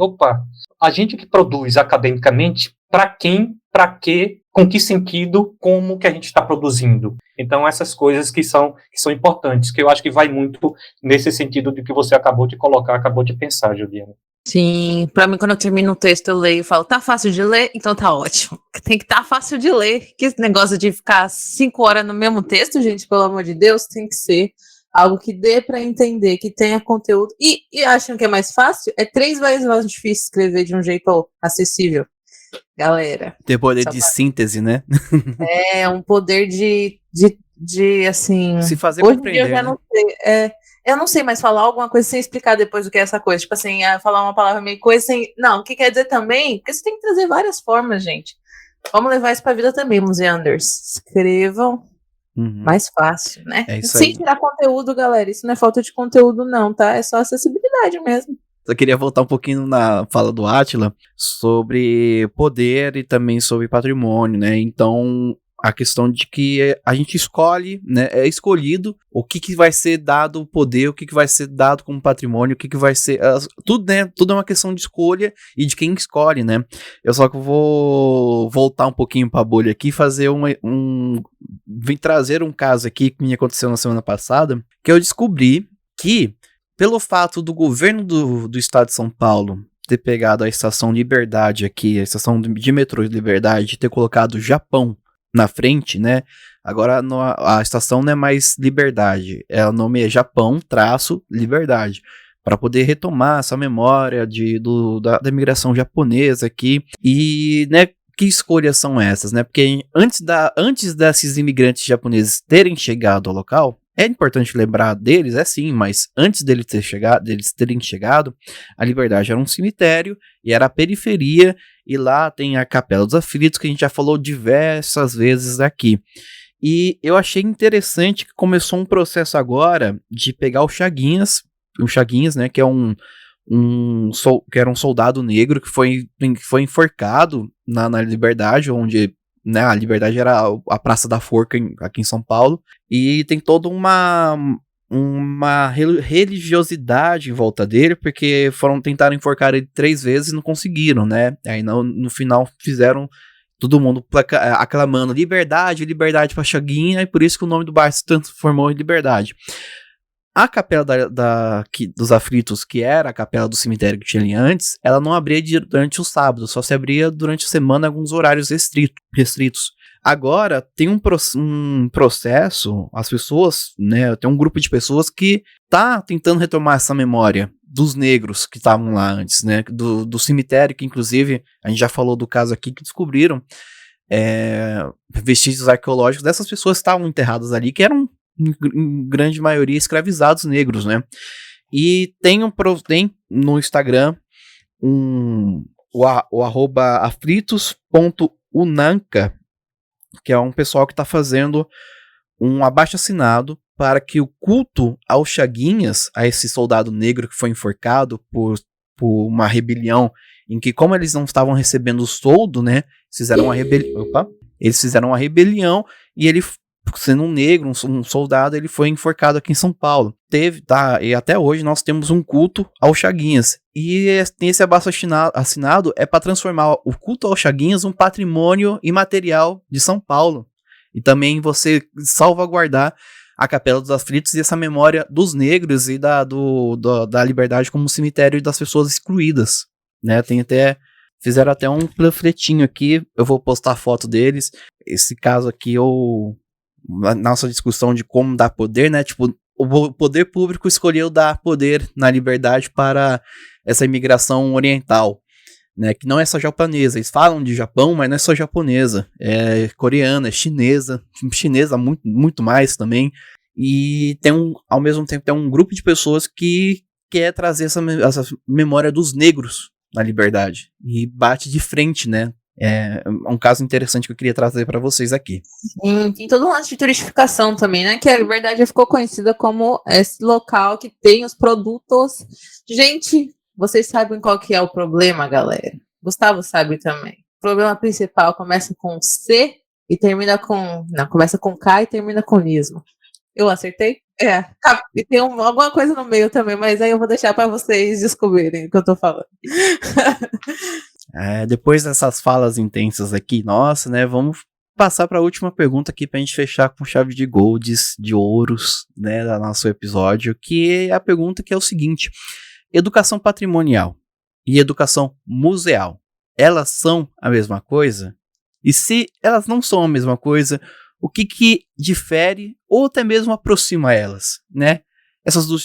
a gente que produz academicamente, para quem, para quê, com que sentido, como que a gente está produzindo. Então, essas coisas que são importantes, que eu acho que vai muito nesse sentido de que você acabou de colocar, acabou de pensar, Juliana. Sim, pra mim, quando eu termino um texto, eu leio e falo, tá fácil de ler? Então tá ótimo. Tem que estar fácil de ler. Que esse negócio de ficar 5 horas no mesmo texto, gente, pelo amor de Deus, tem que ser algo que dê para entender, que tenha conteúdo. E acham que é mais fácil? É 3 vezes mais difícil escrever de um jeito acessível, galera. Ter poder de síntese, né? É um poder de assim... Se fazer hoje compreender, eu já não sei. Eu não sei mais falar alguma coisa sem explicar depois o que é essa coisa. Tipo assim, falar uma palavra meio coisa sem... Não, o que quer dizer também? Porque você tem que trazer várias formas, gente. Vamos levar isso pra vida também, museanders. Escrevam. Mais fácil, né? Sem tirar conteúdo, galera. Isso não é falta de conteúdo, não, tá? É só acessibilidade mesmo. Eu queria voltar um pouquinho na fala do Átila sobre poder e também sobre patrimônio, né? Então, a questão de que a gente escolhe, né? É escolhido o que vai ser dado o poder, o que vai ser dado como patrimônio, o que vai ser... tudo, né? Tudo é uma questão de escolha e de quem escolhe, né? Eu só que vou voltar um pouquinho pra bolha aqui e fazer vim trazer um caso aqui que me aconteceu na semana passada, que eu descobri que, pelo fato do governo do estado de São Paulo ter pegado a estação Liberdade aqui, a estação de metrô de Liberdade, ter colocado Japão na frente, né? Agora a estação não é mais Liberdade, o nome é Japão-Liberdade, para poder retomar essa memória da imigração japonesa aqui. E, né, que escolhas são essas, né? Porque antes desses imigrantes japoneses terem chegado ao local, É importante lembrar deles, é sim, mas antes deles terem chegado, a Liberdade era um cemitério e era a periferia, e lá tem a Capela dos Aflitos, que a gente já falou diversas vezes aqui. E eu achei interessante que começou um processo agora de pegar o Chaguinhas, né, que é que era um soldado negro que foi enforcado na Liberdade, onde, né, a Liberdade era a Praça da Forca aqui em São Paulo, e tem toda uma religiosidade em volta dele, porque tentaram enforcar ele 3 vezes e não conseguiram, né? Aí no final fizeram todo mundo aclamando liberdade, liberdade pra Chaguinha, e por isso que o nome do bairro se transformou em Liberdade. A Capela dos Aflitos, que era a capela do cemitério que tinha ali antes, ela não abria durante o sábado, só se abria durante a semana em alguns horários restritos. Agora, tem um processo, as pessoas, né, tem um grupo de pessoas que tá tentando retomar essa memória dos negros que estavam lá antes, né, do cemitério, que inclusive, a gente já falou do caso aqui, que descobriram vestígios arqueológicos dessas pessoas que estavam enterradas ali, que eram em grande maioria escravizados negros, né? E tem no Instagram o @aflitos.unanca, que é um pessoal que está fazendo um abaixo-assinado para que o culto aos Chaguinhas, a esse soldado negro que foi enforcado por uma rebelião, em que, como eles não estavam recebendo o soldo, né, eles fizeram uma rebelião, e ele, sendo um negro, um soldado, ele foi enforcado aqui em São Paulo. E até hoje nós temos um culto aos Chaguinhas. E esse abaixo-assinado é para transformar o culto aos Chaguinhas um patrimônio imaterial de São Paulo. E também você salvaguardar a Capela dos Aflitos e essa memória dos negros e da Liberdade como um cemitério das pessoas excluídas, né? Fizeram até um panfletinho aqui, eu vou postar a foto deles. Esse caso aqui, na nossa discussão de como dar poder, né? Tipo, o poder público escolheu dar poder na Liberdade para essa imigração oriental, né? Que não é só japonesa. Eles falam de Japão, mas não é só japonesa. É coreana, é chinesa muito, muito mais também. E ao mesmo tempo tem um grupo de pessoas que quer trazer essa memória dos negros na Liberdade. E bate de frente, né? É um caso interessante que eu queria trazer para vocês aqui. Sim, tem todo um lance de turistificação também, né? Que a Liberdade já ficou conhecida como esse local que tem os produtos. Gente, vocês sabem qual que é o problema, galera? Gustavo sabe também. O problema principal começa com C e termina com... Não, começa com K e termina com nismo. Eu acertei? É. E tem alguma coisa no meio também, mas aí eu vou deixar para vocês descobrirem o que eu tô falando. Depois dessas falas intensas aqui, nossa, né, vamos passar para a última pergunta aqui pra gente fechar com chave de golds, de ouros, né, do nosso episódio, que é a pergunta que é o seguinte: educação patrimonial e educação museal, elas são a mesma coisa? E se elas não são a mesma coisa, o que difere ou até mesmo aproxima elas, né?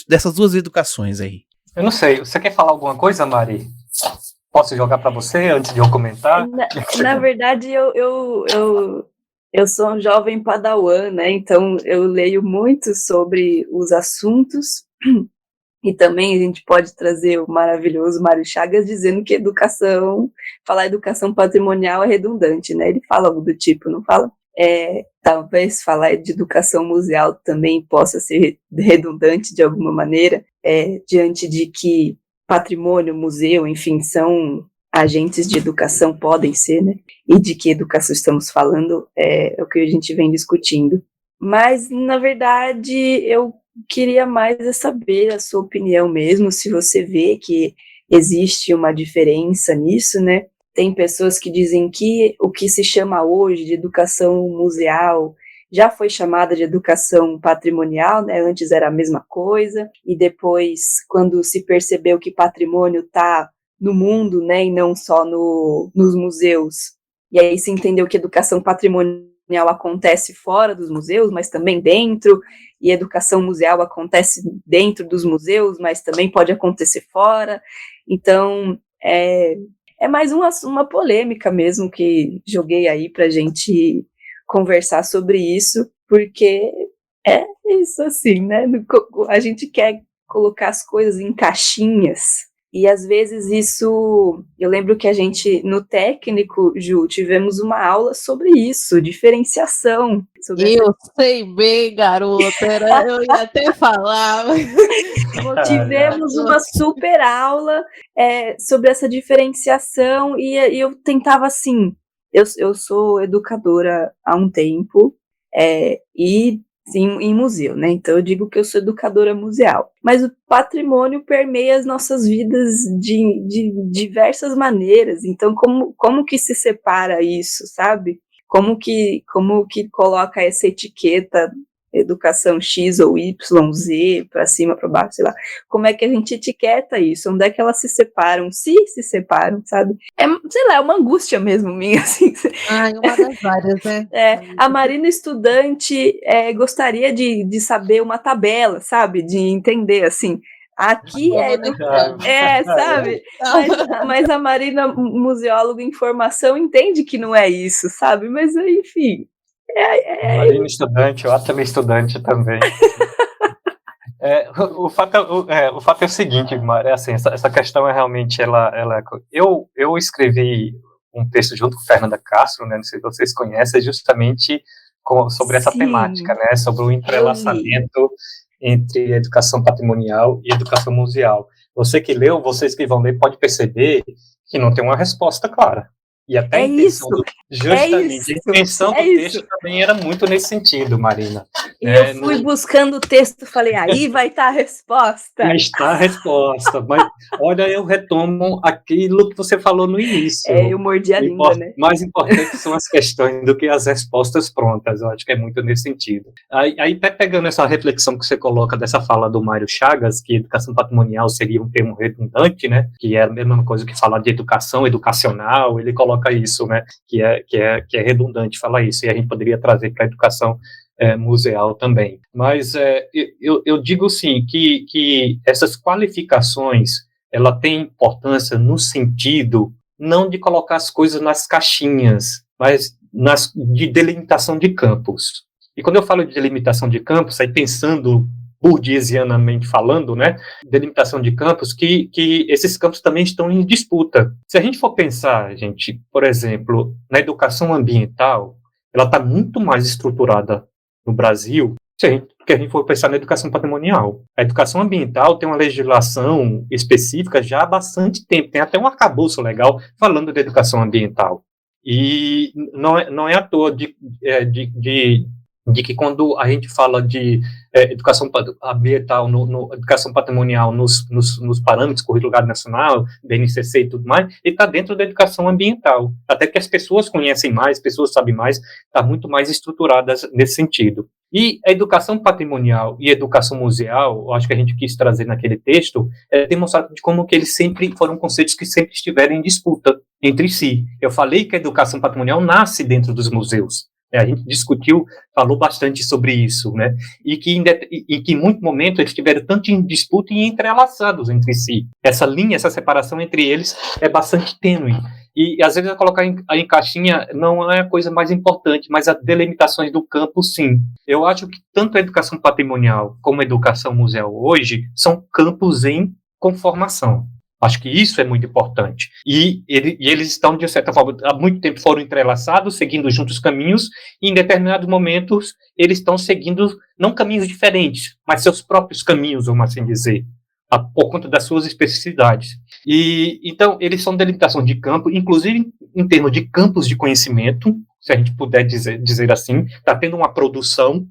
Dessas duas educações aí. Eu não sei, você quer falar alguma coisa, Mari? Posso jogar para você antes de eu comentar? Na verdade, eu sou um jovem padawan, né? Então eu leio muito sobre os assuntos, e também a gente pode trazer o maravilhoso Mário Chagas dizendo que falar educação patrimonial é redundante, né? Ele fala algo do tipo, não fala? Talvez falar de educação museal também possa ser redundante de alguma maneira, diante de que patrimônio, museu, enfim, são agentes de educação, podem ser, né? E de que educação estamos falando é o que a gente vem discutindo. Mas, na verdade, eu queria mais saber a sua opinião mesmo, se você vê que existe uma diferença nisso, né? Tem pessoas que dizem que o que se chama hoje de educação museal já foi chamada de educação patrimonial, né? Antes era a mesma coisa, e depois, quando se percebeu que patrimônio está no mundo, né, e não só nos museus, e aí se entendeu que educação patrimonial acontece fora dos museus, mas também dentro, e educação museal acontece dentro dos museus, mas também pode acontecer fora. Então, é mais uma polêmica mesmo que joguei aí para a gente conversar sobre isso, porque É isso assim, né? A gente quer colocar as coisas em caixinhas. E às vezes isso, eu lembro que a gente, no técnico, Ju, tivemos uma aula sobre isso, diferenciação. Eu sei bem, garota, eu ia até falar. Tivemos uma super aula sobre essa diferenciação e eu tentava assim, eu sou educadora há um tempo e sim, em museu, né? Então eu digo que eu sou educadora museal. Mas o patrimônio permeia as nossas vidas de diversas maneiras. Então, como que se separa isso, sabe? Como que coloca essa etiqueta educação X ou Y, Z, para cima, para baixo, sei lá. Como é que a gente etiqueta isso? Onde é que elas se separam? Se separam, sabe? Sei lá, é uma angústia mesmo minha, assim. Uma das várias, né? A Marina estudante gostaria de saber uma tabela, sabe? De entender, assim, aqui sabe? Mas a Marina, museóloga em formação, entende que não é isso, sabe? Mas, enfim... Marina estudante, eu também estudante também. O fato é o seguinte, Mari, assim, essa questão é realmente, eu escrevi um texto junto com Fernanda Castro, né, não sei se vocês conhecem, justamente sobre essa temática, né, sobre o entrelaçamento entre educação patrimonial e educação museal. Você que leu, vocês que vão ler, pode perceber que não tem uma resposta clara. E até a intenção justamente, a intenção do texto também era muito nesse sentido, Marina. E eu fui buscando o texto, falei, aí vai estar a resposta. Aí está a resposta, mas olha, eu retomo aquilo que você falou no início. Eu mordi a língua, né? Mais importante são as questões do que as respostas prontas, eu acho que é muito nesse sentido. Aí até pegando essa reflexão que você coloca dessa fala do Mário Chagas, que educação patrimonial seria um termo redundante, né, que é a mesma coisa que falar de educação educacional, ele coloca isso, né, que é redundante falar isso, e a gente poderia trazer para a educação museal também. Mas eu digo sim que essas qualificações ela tem importância no sentido não de colocar as coisas nas caixinhas, mas de delimitação de campos. E quando eu falo de delimitação de campos, aí pensando burguesianamente falando, né, delimitação de campos, que esses campos também estão em disputa. Se a gente for pensar, gente, por exemplo, na educação ambiental, ela está muito mais estruturada no Brasil, porque a gente for pensar na educação patrimonial. A educação ambiental tem uma legislação específica já há bastante tempo, tem até um arcabouço legal falando de educação ambiental. E não é à toa de que quando a gente fala de educação ambiental, educação patrimonial nos parâmetros curriculares nacional, BNCC e tudo mais, ele está dentro da educação ambiental. Até que as pessoas conhecem mais, pessoas sabem mais, está muito mais estruturadas nesse sentido. E a educação patrimonial e a educação museal, eu acho que a gente quis trazer naquele texto, demonstrar de como que eles sempre foram conceitos que sempre estiveram em disputa entre si. Eu falei que a educação patrimonial nasce dentro dos museus. A gente discutiu, falou bastante sobre isso, né? E que em muito momento eles estiveram tanto em disputa e entrelaçados entre si. Essa linha, essa separação entre eles é bastante tênue. E às vezes colocar em caixinha não é a coisa mais importante, mas as delimitações do campo, sim. Eu acho que tanto a educação patrimonial como a educação museal hoje são campos em conformação. Acho que isso é muito importante. E eles estão, de certa forma, há muito tempo foram entrelaçados, seguindo juntos caminhos, e em determinados momentos eles estão seguindo, não caminhos diferentes, mas seus próprios caminhos, vamos assim dizer, por conta das suas especificidades. E então, eles são delimitação de campo, inclusive em termos de campos de conhecimento, se a gente puder dizer assim, está tendo uma produção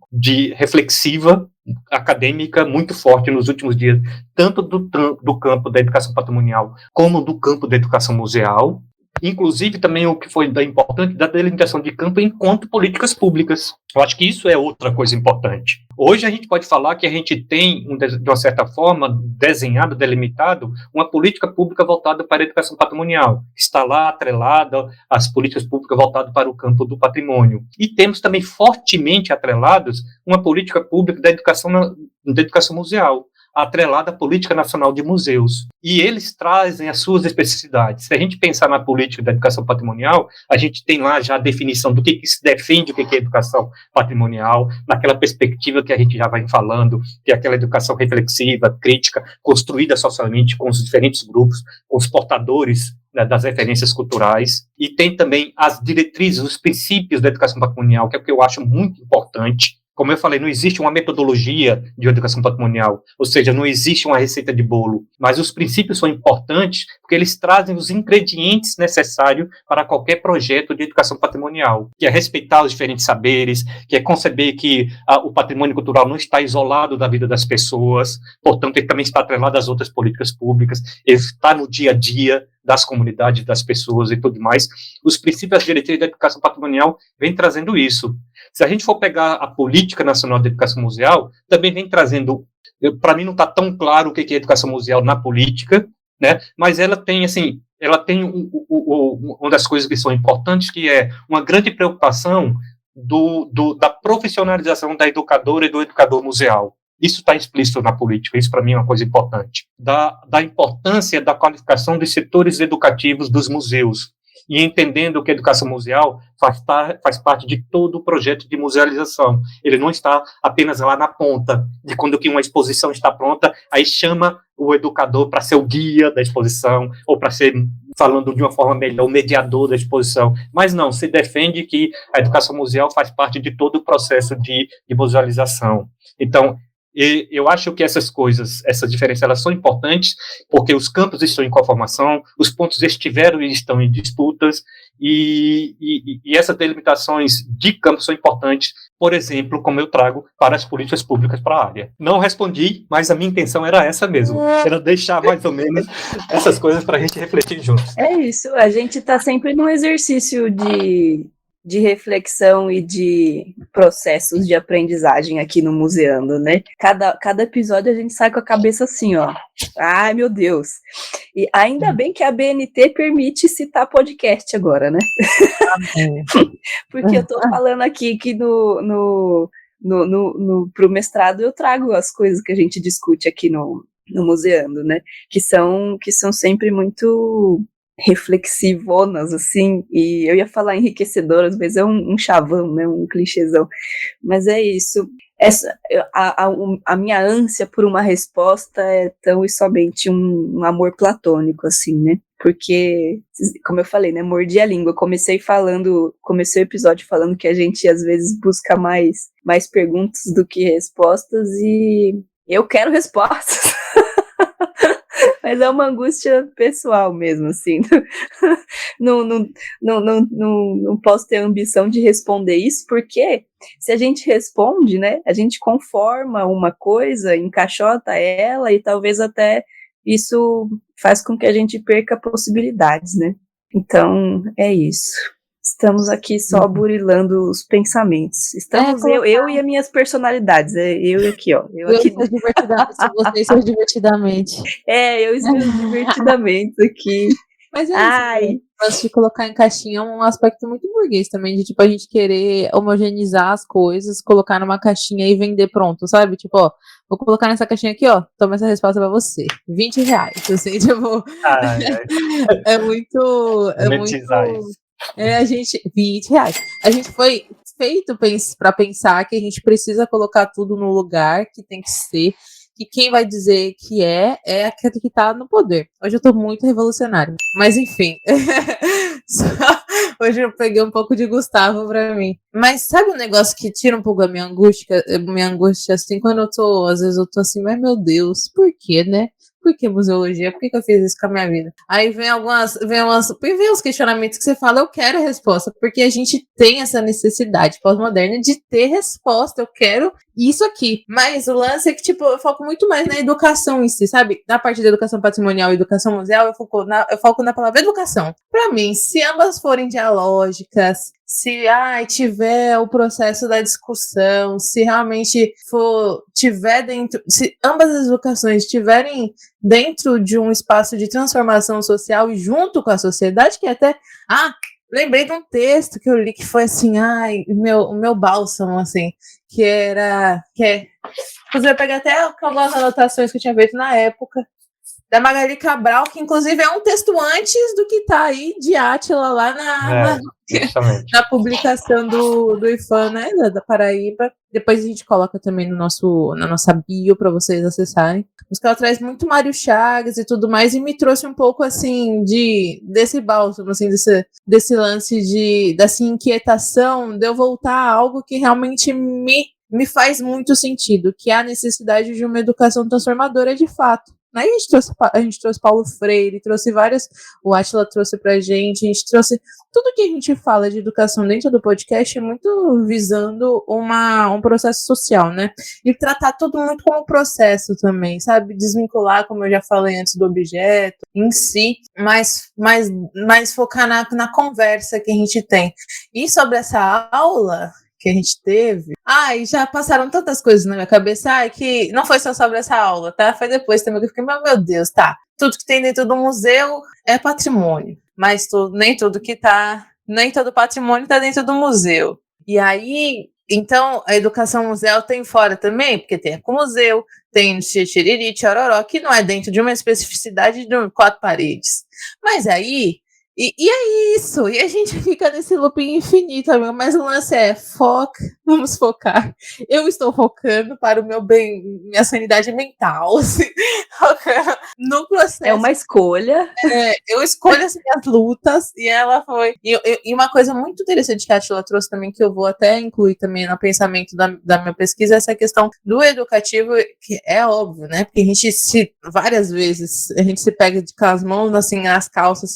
reflexiva, acadêmica muito forte nos últimos dias, tanto do campo da educação patrimonial como do campo da educação museal, inclusive também o que foi importante da delimitação de campo enquanto políticas públicas. Eu acho que isso é outra coisa importante. Hoje a gente pode falar que a gente tem, de uma certa forma, desenhado, delimitado, uma política pública voltada para a educação patrimonial. Está lá atrelada às políticas públicas voltadas para o campo do patrimônio. E temos também fortemente atrelados uma política pública da educação museal. atrelada à Política Nacional de Museus. E eles trazem as suas especificidades. Se a gente pensar na política da educação patrimonial, a gente tem lá já a definição do que se defende, o que é educação patrimonial, naquela perspectiva que a gente já vai falando, que é aquela educação reflexiva, crítica, construída socialmente com os diferentes grupos, com os portadores, né, das referências culturais. E tem também as diretrizes, os princípios da educação patrimonial, que é o que eu acho muito importante. Como eu falei, não existe uma metodologia de educação patrimonial, ou seja, não existe uma receita de bolo, mas os princípios são importantes porque eles trazem os ingredientes necessários para qualquer projeto de educação patrimonial, que é respeitar os diferentes saberes, que é conceber que o patrimônio cultural não está isolado da vida das pessoas, portanto, ele também está atrelado às outras políticas públicas, ele está no dia a dia das comunidades, das pessoas e tudo mais. Os princípios e diretrizes da educação patrimonial vêm trazendo isso. Se a gente for pegar a Política Nacional de Educação Museal, também vem trazendo, para mim não está tão claro o que é educação museal na política, né? Mas ela tem, assim, uma das coisas que são importantes, que é uma grande preocupação da profissionalização da educadora e do educador museal. Isso está explícito na política, isso para mim é uma coisa importante. Da importância da qualificação dos setores educativos dos museus, e entendendo que a educação museal faz parte de todo o projeto de musealização. Ele não está apenas lá na ponta, de quando que uma exposição está pronta, aí chama o educador para ser o guia da exposição, ou para ser, falando de uma forma melhor, o mediador da exposição. Mas não, se defende que a educação museal faz parte de todo o processo de musealização. Então, eu acho que essas diferenças, elas são importantes, porque os campos estão em conformação, os pontos estiveram e estão em disputas, e essas delimitações de campos são importantes, por exemplo, como eu trago para as políticas públicas para a área. Não respondi, mas a minha intenção era essa mesmo, era deixar mais ou menos essas coisas para a gente refletir juntos. É isso, a gente está sempre num exercício de reflexão e de processos de aprendizagem aqui no Museando, né? Cada episódio a gente sai com a cabeça assim, ó. Ai, meu Deus. E ainda bem que a BNT permite citar podcast agora, né? Porque eu tô falando aqui que pro mestrado eu trago as coisas que a gente discute aqui no Museando, né? Que são sempre muito reflexivonas, assim, e eu ia falar enriquecedoras, mas é um chavão, né, um clichêzão, mas é isso. A minha ânsia por uma resposta é tão e somente um amor platônico, assim, né, porque, como eu falei, né, mordi a língua, comecei o episódio falando que a gente, às vezes, busca mais perguntas do que respostas, e eu quero respostas. Mas é uma angústia pessoal mesmo, assim. Não posso ter a ambição de responder isso, porque se a gente responde, né, a gente conforma uma coisa, encaixota ela, e talvez até isso faz com que a gente perca possibilidades, né? Então, é isso. Estamos aqui só burilando os pensamentos. Estamos eu e as minhas personalidades. Eu aqui, ó. Eu aqui. Vocês são divertidamente. Eu estou divertidamente aqui. Mas é isso. Antes de colocar em caixinha, é um aspecto muito burguês também, de tipo, a gente querer homogeneizar as coisas, colocar numa caixinha e vender pronto, sabe? Tipo, ó, vou colocar nessa caixinha aqui, ó, toma essa resposta pra você. R$20. Assim, tipo. É muito. A gente. R$20. A gente foi feito para pensar que a gente precisa colocar tudo no lugar que tem que ser, que quem vai dizer que é aquele que tá no poder. Hoje eu tô muito revolucionário. Mas enfim. Hoje eu peguei um pouco de Gustavo pra mim. Mas sabe um negócio que tira um pouco a minha angústia assim, quando às vezes eu tô assim, mas meu Deus, por quê, né? Por que museologia? Por que eu fiz isso com a minha vida? Aí vem uns questionamentos que você fala, eu quero a resposta, porque a gente tem essa necessidade pós-moderna de ter resposta, eu quero isso aqui. Mas o lance é que, tipo, eu foco muito mais na educação em si, sabe? Na parte da educação patrimonial e educação museal, eu foco na palavra educação. Pra mim, se ambas forem dialógicas, se tiver o processo da discussão, se realmente se ambas as educações estiverem dentro de um espaço de transformação social e junto com a sociedade, que até, lembrei de um texto que eu li que foi assim, o meu bálsamo, assim, que é Inclusive, eu peguei até algumas anotações que eu tinha feito na época, da Magali Cabral, que inclusive é um texto antes do que tá aí de Átila lá na publicação do IFAM, né, da Paraíba. Depois a gente coloca também na nossa bio para vocês acessarem. Mas que ela traz muito Mário Chagas e tudo mais, e me trouxe um pouco, assim, desse bálsamo, assim, desse lance dessa inquietação de eu voltar a algo que realmente me faz muito sentido, que é a necessidade de uma educação transformadora de fato. Aí a gente trouxe Paulo Freire, trouxe várias, o Átila trouxe pra gente, a gente trouxe tudo que a gente fala de educação dentro do podcast é muito visando um processo social, né? E tratar tudo muito como processo também, sabe? Desvincular, como eu já falei antes, do objeto em si, mas focar na conversa que a gente tem. E sobre essa aula que a gente teve. E já passaram tantas coisas na minha cabeça, que não foi só sobre essa aula, tá? Foi depois também que eu fiquei, meu Deus, tá. Tudo que tem dentro do museu é patrimônio, mas nem todo patrimônio tá dentro do museu. E aí, então, a educação museu tem fora também, porque tem ecomuseu, tem xixiriri, tchororó, que não é dentro de uma especificidade de 4 paredes. Mas aí, e é isso, e a gente fica nesse looping infinito, amigo. Mas o lance é vamos focar. Eu estou focando para o meu bem, minha sanidade mental, assim, no processo. É uma escolha. Eu escolho as minhas lutas, e ela foi. E uma coisa muito interessante que a Átila trouxe também, que eu vou até incluir também no pensamento da minha pesquisa, é essa questão do educativo, que é óbvio, né? Porque várias vezes a gente se pega com as mãos, assim, as calças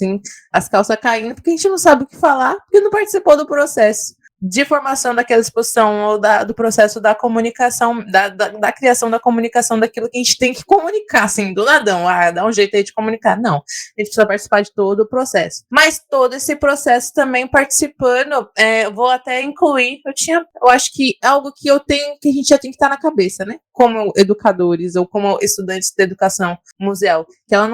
caindo, porque a gente não sabe o que falar, porque não participou do processo de formação daquela exposição ou do processo da comunicação, da criação da comunicação daquilo que a gente tem que comunicar, assim, do nadão, dá um jeito aí de comunicar. Não, a gente precisa participar de todo o processo. Mas todo esse processo também participando, eu vou até incluir, eu acho que é algo que a gente já tem que estar na cabeça, né? Como educadores ou como estudantes de educação museal, que ela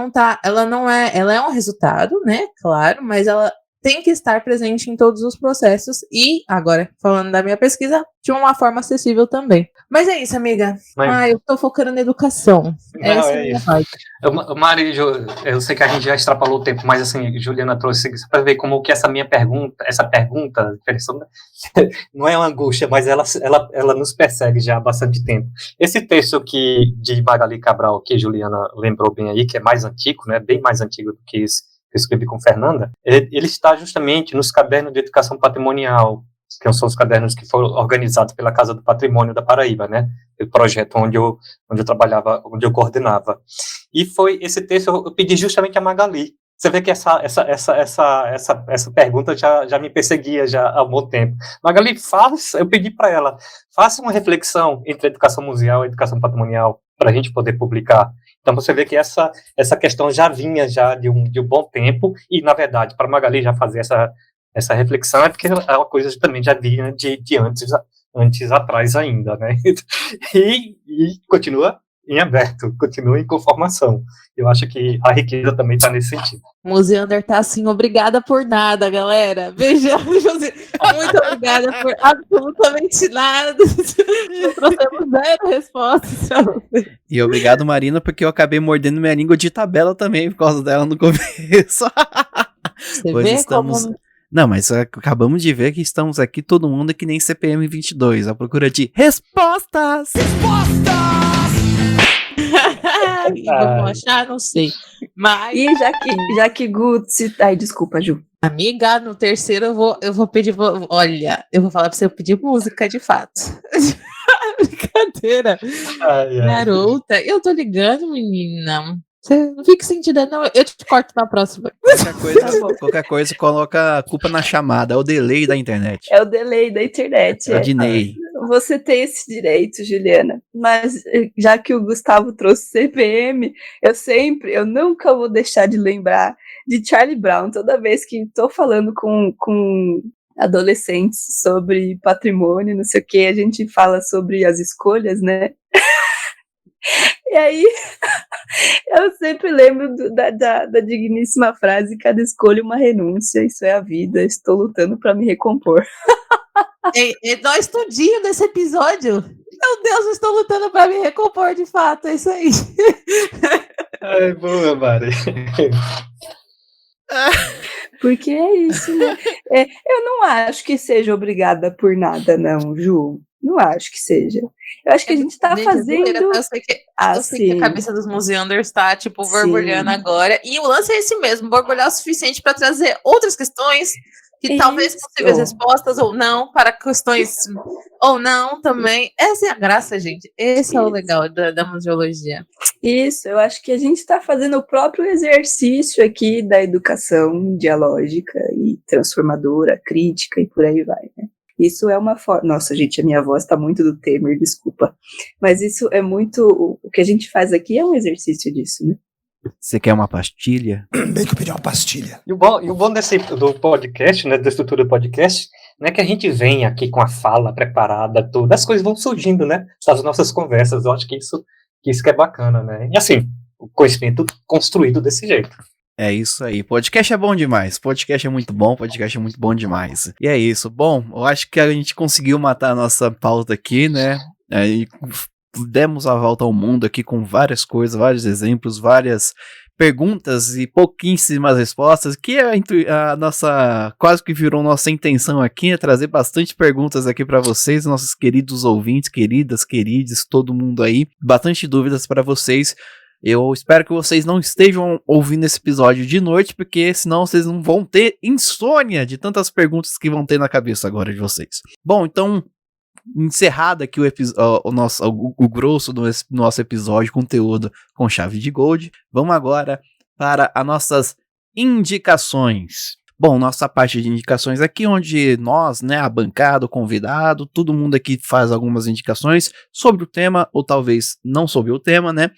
é um resultado, né? Claro, mas ela tem que estar presente em todos os processos e, agora, falando da minha pesquisa, de uma forma acessível também. Mas é isso, amiga. Eu tô focando na educação. Essa é a minha parte. Mari, eu sei que a gente já extrapolou o tempo, mas assim, Juliana trouxe para ver como que essa pergunta, não é uma angústia, mas ela nos persegue já há bastante tempo. Esse texto de Magali Cabral, que Juliana lembrou bem aí, que é mais antigo, né, bem mais antigo do que esse, que eu escrevi com Fernanda, ele está justamente nos cadernos de educação patrimonial, que são os cadernos que foram organizados pela Casa do Patrimônio da Paraíba, né? O projeto onde eu trabalhava, onde eu coordenava. E foi esse texto, eu pedi justamente a Magali. Você vê que essa pergunta já me perseguia já há um bom tempo. Magali, eu pedi para ela, faça uma reflexão entre a educação museal e a educação patrimonial para a gente poder publicar. Então você vê que essa questão já vinha de um bom tempo, e na verdade, para Magali já fazer essa reflexão é porque é uma coisa que também já vinha de antes atrás ainda, né? E continua em aberto, continua em conformação. Eu acho que a riqueza também está nesse sentido. Museander tá assim, obrigada por nada, galera. Beijão, José. Muito obrigada por absolutamente nada. Trouxemos 0 respostas pra você. E obrigado, Marina, porque eu acabei mordendo minha língua de tabela também por causa dela no começo. Você vê estamos... como... Não, mas acabamos de ver que estamos aqui todo mundo que nem CPM 22, à procura de respostas! Vamos achar, não sei. Mas... E já que Guts... Ai, desculpa, Ju. Amiga, no terceiro eu vou pedir... Olha, eu vou falar pra você pedir música, de fato. Brincadeira. Garota, eu tô ligando, menina. Você não fica sentindo, não. Eu te corto na próxima. Qualquer coisa, coloca a culpa na chamada. É o delay da internet. É o delay da internet. É o delay. Você tem esse direito, Juliana. Mas já que o Gustavo trouxe CPM, eu nunca vou deixar de lembrar de Charlie Brown. Toda vez que estou falando com adolescentes sobre patrimônio, não sei o que, a gente fala sobre as escolhas, né? E aí, eu sempre lembro da digníssima frase: cada escolha uma renúncia, isso é a vida, estou lutando para me recompor. Nós tudinho nesse episódio. Meu Deus, eu estou lutando para me recompor de fato, é isso aí. Ai, boa, Mari. Porque é isso, né? Eu não acho que seja obrigada por nada, não, Ju. Não acho que seja. Eu acho que a gente tá fazendo... Eu sei que a cabeça dos Museanders tá, tipo, borbulhando agora. E o lance é esse mesmo, borbulhar o suficiente para trazer outras questões que talvez possíveis respostas ou não, para questões ou não também. Essa é a graça, gente. Esse é o legal da museologia. Isso, eu acho que a gente está fazendo o próprio exercício aqui da educação dialógica e transformadora, crítica e por aí vai, né? Isso é uma forma... Nossa, gente, a minha voz está muito do Temer, desculpa. Mas isso é muito... O que a gente faz aqui é um exercício disso, né? Você quer uma pastilha? Bem que eu pedi uma pastilha. E o bom do podcast, né, da estrutura do podcast, não é que a gente vem aqui com a fala preparada, tudo. As coisas vão surgindo, né? Das nossas conversas. Eu acho que isso que é bacana, né? E assim, o conhecimento construído desse jeito. É isso aí. Podcast é bom demais. Podcast é muito bom. Podcast é muito bom demais. E é isso. Bom, eu acho que a gente conseguiu matar a nossa pauta aqui, né? E demos a volta ao mundo aqui com várias coisas, vários exemplos, várias perguntas e pouquíssimas respostas, que a nossa, quase que virou nossa intenção aqui, é trazer bastante perguntas aqui para vocês, nossos queridos ouvintes, queridas, todo mundo aí, bastante dúvidas para vocês. Eu espero que vocês não estejam ouvindo esse episódio de noite, porque senão vocês não vão ter insônia de tantas perguntas que vão ter na cabeça agora de vocês. Bom, então, encerrado aqui o grosso do nosso episódio, conteúdo com chave de gold, vamos agora para as nossas indicações. Bom, nossa parte de indicações aqui, onde nós, né, a bancada, o convidado, todo mundo aqui faz algumas indicações sobre o tema, ou talvez não sobre o tema, né?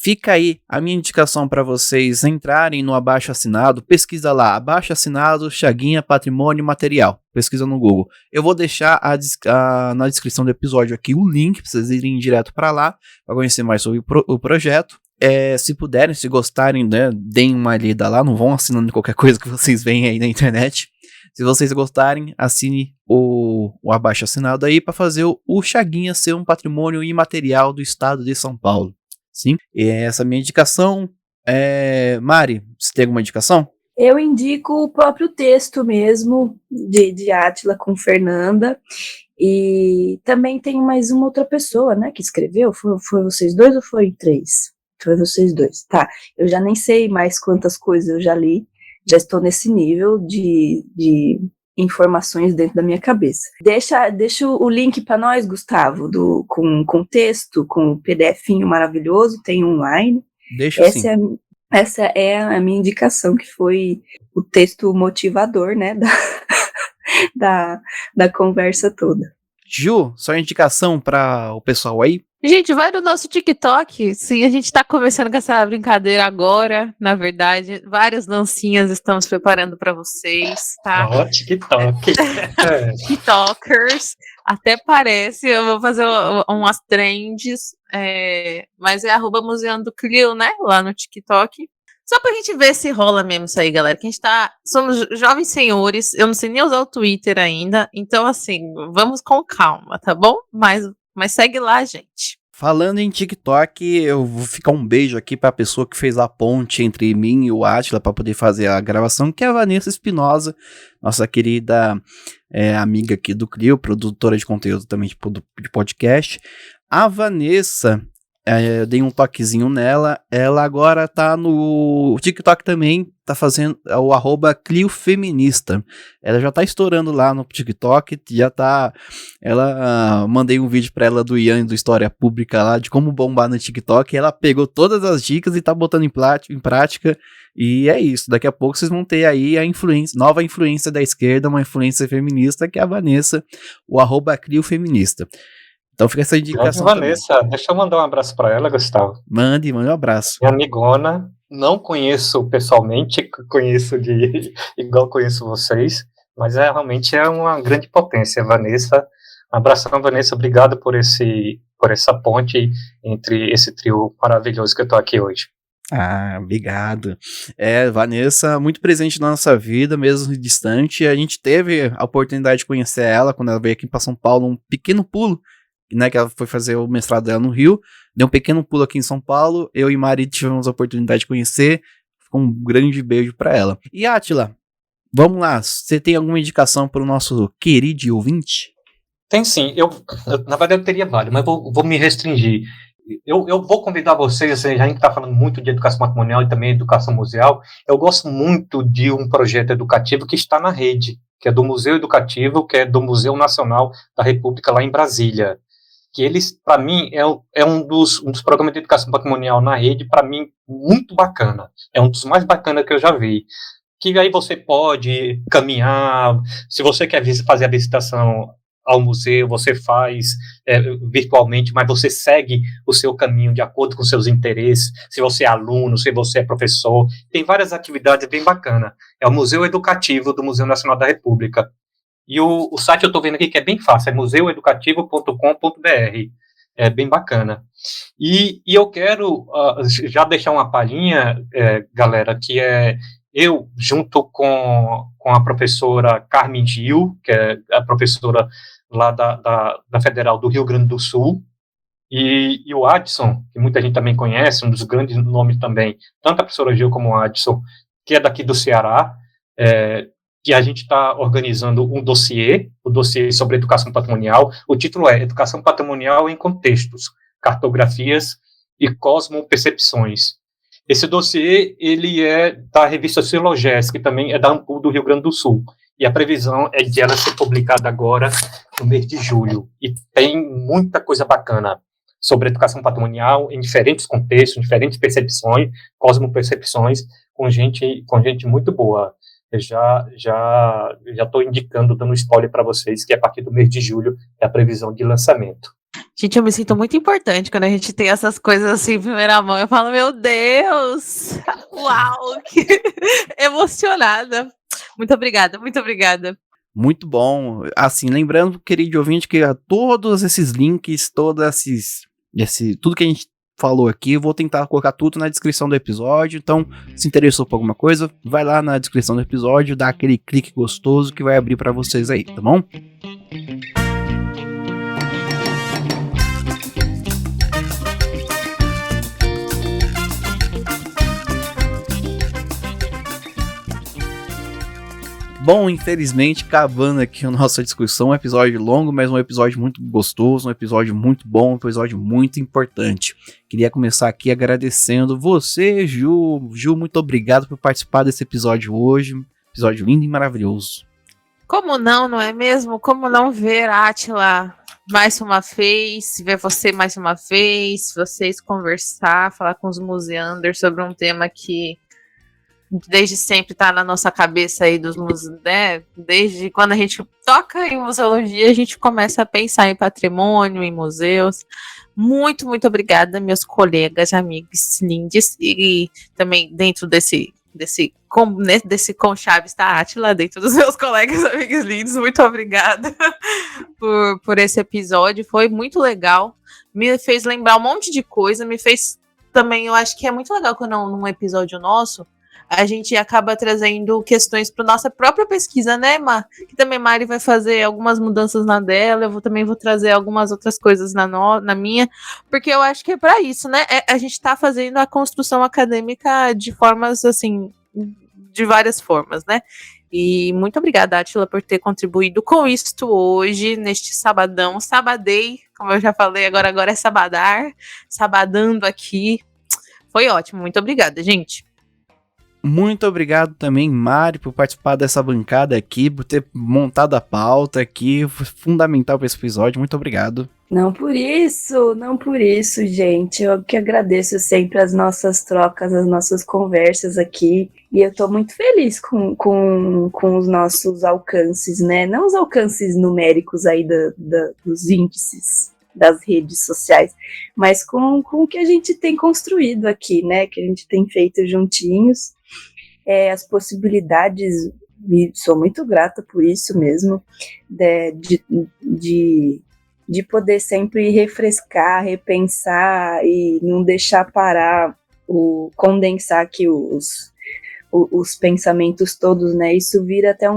Fica aí a minha indicação para vocês entrarem no abaixo-assinado, pesquisa lá, abaixo-assinado, Chaguinha, Patrimônio Material, pesquisa no Google. Eu vou deixar na descrição do episódio aqui o link para vocês irem direto para lá, para conhecer mais sobre o projeto. Se puderem, se gostarem, né, deem uma lida lá, não vão assinando qualquer coisa que vocês veem aí na internet. Se vocês gostarem, assine o abaixo-assinado aí para fazer o Chaguinha ser um patrimônio imaterial do estado de São Paulo. Sim, e essa é a minha indicação. Mari, você tem alguma indicação? Eu indico o próprio texto mesmo, de Átila com Fernanda, e também tem mais uma outra pessoa, né, que escreveu, foi vocês dois ou foi três? Foi vocês dois, tá, eu já nem sei mais quantas coisas eu já li, já estou nesse nível de informações dentro da minha cabeça. Deixa o link para nós, Gustavo, com texto, com o PDFinho maravilhoso, tem online. Deixa sim. Essa é a minha indicação, que foi o texto motivador, né, da conversa toda. Ju, só indicação para o pessoal aí? Gente, vai no nosso TikTok. Sim, a gente tá começando com essa brincadeira agora, na verdade. Várias dancinhas estamos preparando para vocês, tá? Ó, TikTok. TikTokers. Até parece, eu vou fazer umas trends, mas é @museandoclio, né? Lá no TikTok. Só pra gente ver se rola mesmo isso aí, galera. Que a gente somos jovens senhores, eu não sei nem usar o Twitter ainda, então assim, vamos com calma, tá bom? Mas segue lá, gente. Falando em TikTok, eu vou ficar um beijo aqui pra pessoa que fez a ponte entre mim e o Átila pra poder fazer a gravação, que é a Vanessa Espinosa, nossa querida amiga aqui do Clio, produtora de conteúdo também de podcast. A Vanessa, eu dei um toquezinho nela, ela agora tá no TikTok também, tá fazendo o @ClioFeminista. Ela já tá estourando lá no TikTok, mandei um vídeo pra ela do Ian, do História Pública lá, de como bombar no TikTok, e ela pegou todas as dicas e tá botando em prática, e é isso, daqui a pouco vocês vão ter aí a nova influência da esquerda, uma influência feminista, que é a Vanessa, o @ClioFeminista. Então fica essa indicação. Vanessa, deixa eu mandar um abraço para ela, Gustavo. Mande um abraço. Minha amigona, não conheço pessoalmente, igual conheço vocês, mas realmente é uma grande potência, Vanessa. Abração, Vanessa, obrigado por essa ponte entre esse trio maravilhoso que eu tô aqui hoje. Ah, obrigado. Vanessa, muito presente na nossa vida, mesmo distante. A gente teve a oportunidade de conhecer ela quando ela veio aqui para São Paulo, um pequeno pulo né, que ela foi fazer o mestrado dela no Rio, deu um pequeno pulo aqui em São Paulo, eu e Mari tivemos a oportunidade de conhecer, ficou um grande beijo pra ela. E Átila, vamos lá, você tem alguma indicação para o nosso querido ouvinte? Tem sim, na verdade eu teria vários, mas vou me restringir. Eu vou convidar vocês, assim, a gente está falando muito de educação patrimonial e também educação museal. Eu gosto muito de um projeto educativo que está na rede, que é do Museu Educativo, que é do Museu Nacional da República lá em Brasília. Que eles, para mim, é um dos programas de educação patrimonial na rede, para mim, muito bacana. É um dos mais bacanas que eu já vi. Que aí você pode caminhar, se você quer fazer a visitação ao museu, você faz virtualmente, mas você segue o seu caminho de acordo com seus interesses, se você é aluno, se você é professor, tem várias atividades bem bacanas. É o Museu Educativo do Museu Nacional da República. E o site eu estou vendo aqui que é bem fácil, é museueducativo.com.br, é bem bacana. E eu quero já deixar uma palhinha, galera, que é eu, junto com a professora Carmen Gil, que é a professora lá da Federal do Rio Grande do Sul, e o Adson, que muita gente também conhece, um dos grandes nomes também, tanto a professora Gil como o Adson, que é daqui do Ceará, que a gente está organizando o dossiê sobre educação patrimonial. O título é Educação Patrimonial em Contextos, Cartografias e Cosmopercepções. Esse dossiê, ele é da revista Silogés, que também é da Ampul do Rio Grande do Sul. E a previsão é de ela ser publicada agora no mês de julho. E tem muita coisa bacana sobre educação patrimonial em diferentes contextos, em diferentes percepções, cosmopercepções, com gente muito boa. Eu já estou indicando, dando spoiler para vocês, que a partir do mês de julho é a previsão de lançamento. Gente, eu me sinto muito importante quando a gente tem essas coisas assim em primeira mão. Eu falo, meu Deus! Uau! Que emocionada! Muito obrigada, muito obrigada. Muito bom. Assim, lembrando, querido ouvinte, que todos esses links, tudo que a gente falou aqui, eu vou tentar colocar tudo na descrição do episódio. Então, se interessou por alguma coisa, vai lá na descrição do episódio, dá aquele clique gostoso que vai abrir para vocês aí, tá bom? Bom, infelizmente, acabando aqui a nossa discussão, um episódio longo, mas um episódio muito gostoso, um episódio muito bom, um episódio muito importante. Queria começar aqui agradecendo você, Ju. Ju, muito obrigado por participar desse episódio hoje. Episódio lindo e maravilhoso. Como não é mesmo? Como não ver a Átila mais uma vez, ver você mais uma vez, vocês conversar, falar com os museanders sobre um tema que desde sempre tá na nossa cabeça aí dos museus, né? Desde quando a gente toca em museologia, a gente começa a pensar em patrimônio, em museus. Muito, muito obrigada, meus colegas, amigos lindos, e também dentro desse conchave está a Átila, dentro dos meus colegas, amigos lindos. Muito obrigada por esse episódio, foi muito legal, me fez lembrar um monte de coisa, me fez também, eu acho que é muito legal quando num episódio nosso a gente acaba trazendo questões para nossa própria pesquisa, né, Mar? Que também Mari vai fazer algumas mudanças na dela, eu também vou trazer algumas outras coisas na minha, porque eu acho que é para isso, né? A gente está fazendo a construção acadêmica de formas, assim, de várias formas, né? E muito obrigada, Átila, por ter contribuído com isto hoje, neste sabadão. Sabadei, como eu já falei, agora é sabadando aqui. Foi ótimo, muito obrigada, gente. Muito obrigado também, Mari, por participar dessa bancada aqui, por ter montado a pauta aqui, foi fundamental para esse episódio, muito obrigado. Não por isso, gente, eu que agradeço sempre as nossas trocas, as nossas conversas aqui, e eu tô muito feliz com os nossos alcances, né, não os alcances numéricos aí dos índices das redes sociais, mas com o que a gente tem construído aqui, né, que a gente tem feito juntinhos, as possibilidades, e sou muito grata por isso mesmo, de poder sempre refrescar, repensar e não deixar parar, condensar aqui os pensamentos todos, né, isso vira até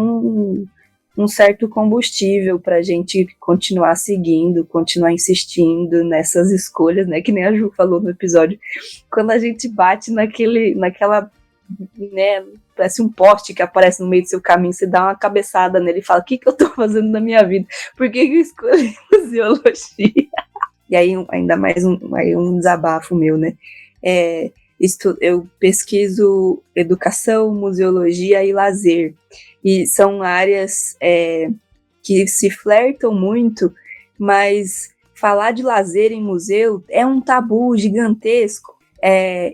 um certo combustível para a gente continuar seguindo, continuar insistindo nessas escolhas, né? Que nem a Ju falou no episódio. Quando a gente bate naquela, né? Parece um poste que aparece no meio do seu caminho, você dá uma cabeçada nele e fala: o que eu tô fazendo na minha vida? Por que eu escolhi museologia? E aí, ainda mais um desabafo meu, né? Eu pesquiso educação, museologia e lazer. E são áreas que se flertam muito, mas falar de lazer em museu é um tabu gigantesco.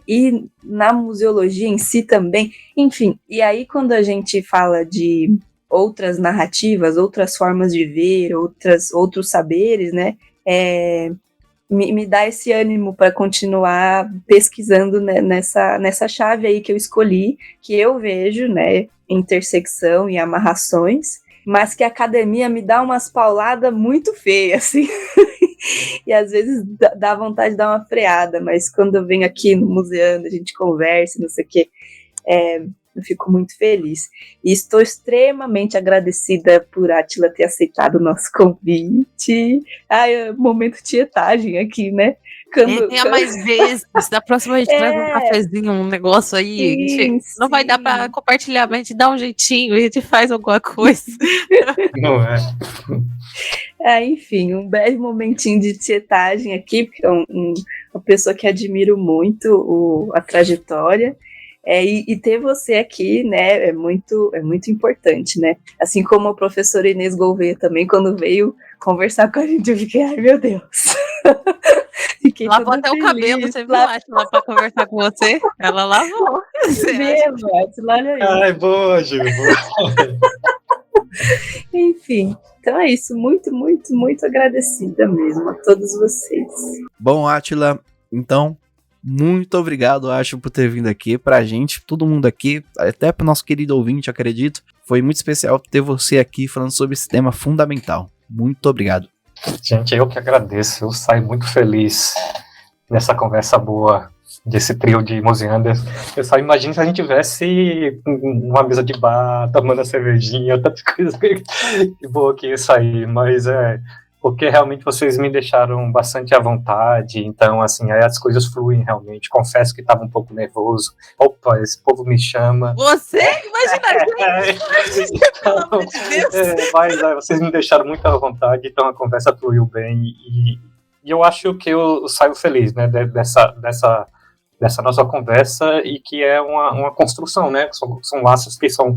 E na museologia em si também. Enfim, e aí quando a gente fala de outras narrativas, outras formas de ver, outros saberes, né? Me dá esse ânimo para continuar pesquisando, né, nessa chave aí que eu escolhi, que eu vejo, né, intersecção e amarrações, mas que a academia me dá umas pauladas muito feias, assim, e às vezes dá vontade de dar uma freada, mas quando eu venho aqui no Museando, a gente conversa, não sei o quê, eu fico muito feliz. E estou extremamente agradecida por Átila ter aceitado o nosso convite. Momento tietagem aqui, né? Tenha mais vezes. Da próxima a gente traz um cafezinho, um negócio aí. Sim, não vai dar para compartilhar, mas a gente dá um jeitinho e a gente faz alguma coisa. Não é? Enfim, um breve momentinho de tietagem aqui, porque é uma pessoa que admiro muito a trajetória. E ter você aqui, né, é muito importante, né? Assim como a professora Inês Gouveia também, quando veio conversar com a gente, eu fiquei, ai meu Deus. Lavou até feliz. O cabelo, você viu, Átila, pra conversar com você? Ela lavou. Ai, boa, Gil, boa. Enfim, então é isso. Muito, muito, muito agradecida mesmo a todos vocês. Bom, Átila, então, muito obrigado, acho, por ter vindo aqui pra gente, todo mundo aqui, até pro nosso querido ouvinte, acredito. Foi muito especial ter você aqui falando sobre esse tema fundamental. Muito obrigado. Gente, eu que agradeço. Eu saio muito feliz nessa conversa boa desse trio de museandas. Eu só imagino se a gente tivesse uma mesa de bar, tomando a cervejinha, tanta coisa que boa que ia sair, mas porque realmente vocês me deixaram bastante à vontade, então, assim, aí as coisas fluem realmente. Confesso que estava um pouco nervoso. Opa, esse povo me chama. Você? Imagina! Pelo amor de Deus! Mas vocês me deixaram muito à vontade, então a conversa fluiu bem, e eu acho que eu saio feliz, né, dessa nossa conversa, e que é uma construção, né, são laços que são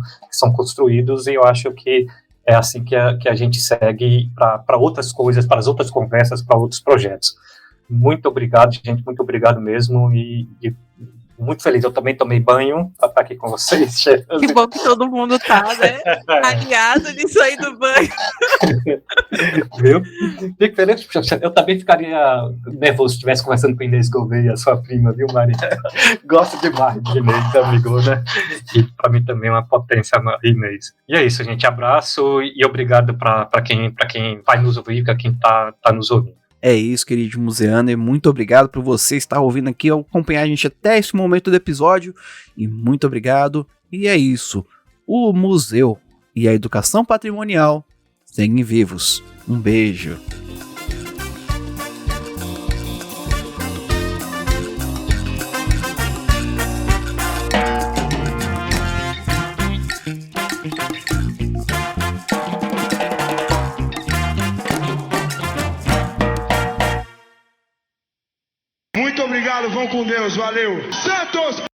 construídos, e eu acho que é assim que a gente segue para outras coisas, para as outras conversas, para outros projetos. Muito obrigado, gente, muito obrigado mesmo, e muito feliz. Eu também tomei banho para estar aqui com vocês. Que bom que todo mundo tá, né? Aliado nisso aí do banho. Viu? Fico feliz. Eu também ficaria nervoso se estivesse conversando com a Inês Gouveia, sua prima, viu, Maria? Gosto demais de Inês, amigona. E para mim também é uma potência, Inês. E é isso, gente. Abraço e obrigado para quem vai nos ouvir, para quem tá nos ouvindo. É isso, querido museano, e muito obrigado por você estar ouvindo aqui, acompanhar a gente até esse momento do episódio, e muito obrigado. E é isso, o museu e a educação patrimonial seguem vivos. Um beijo. Muito obrigado, vão com Deus, valeu. Santos!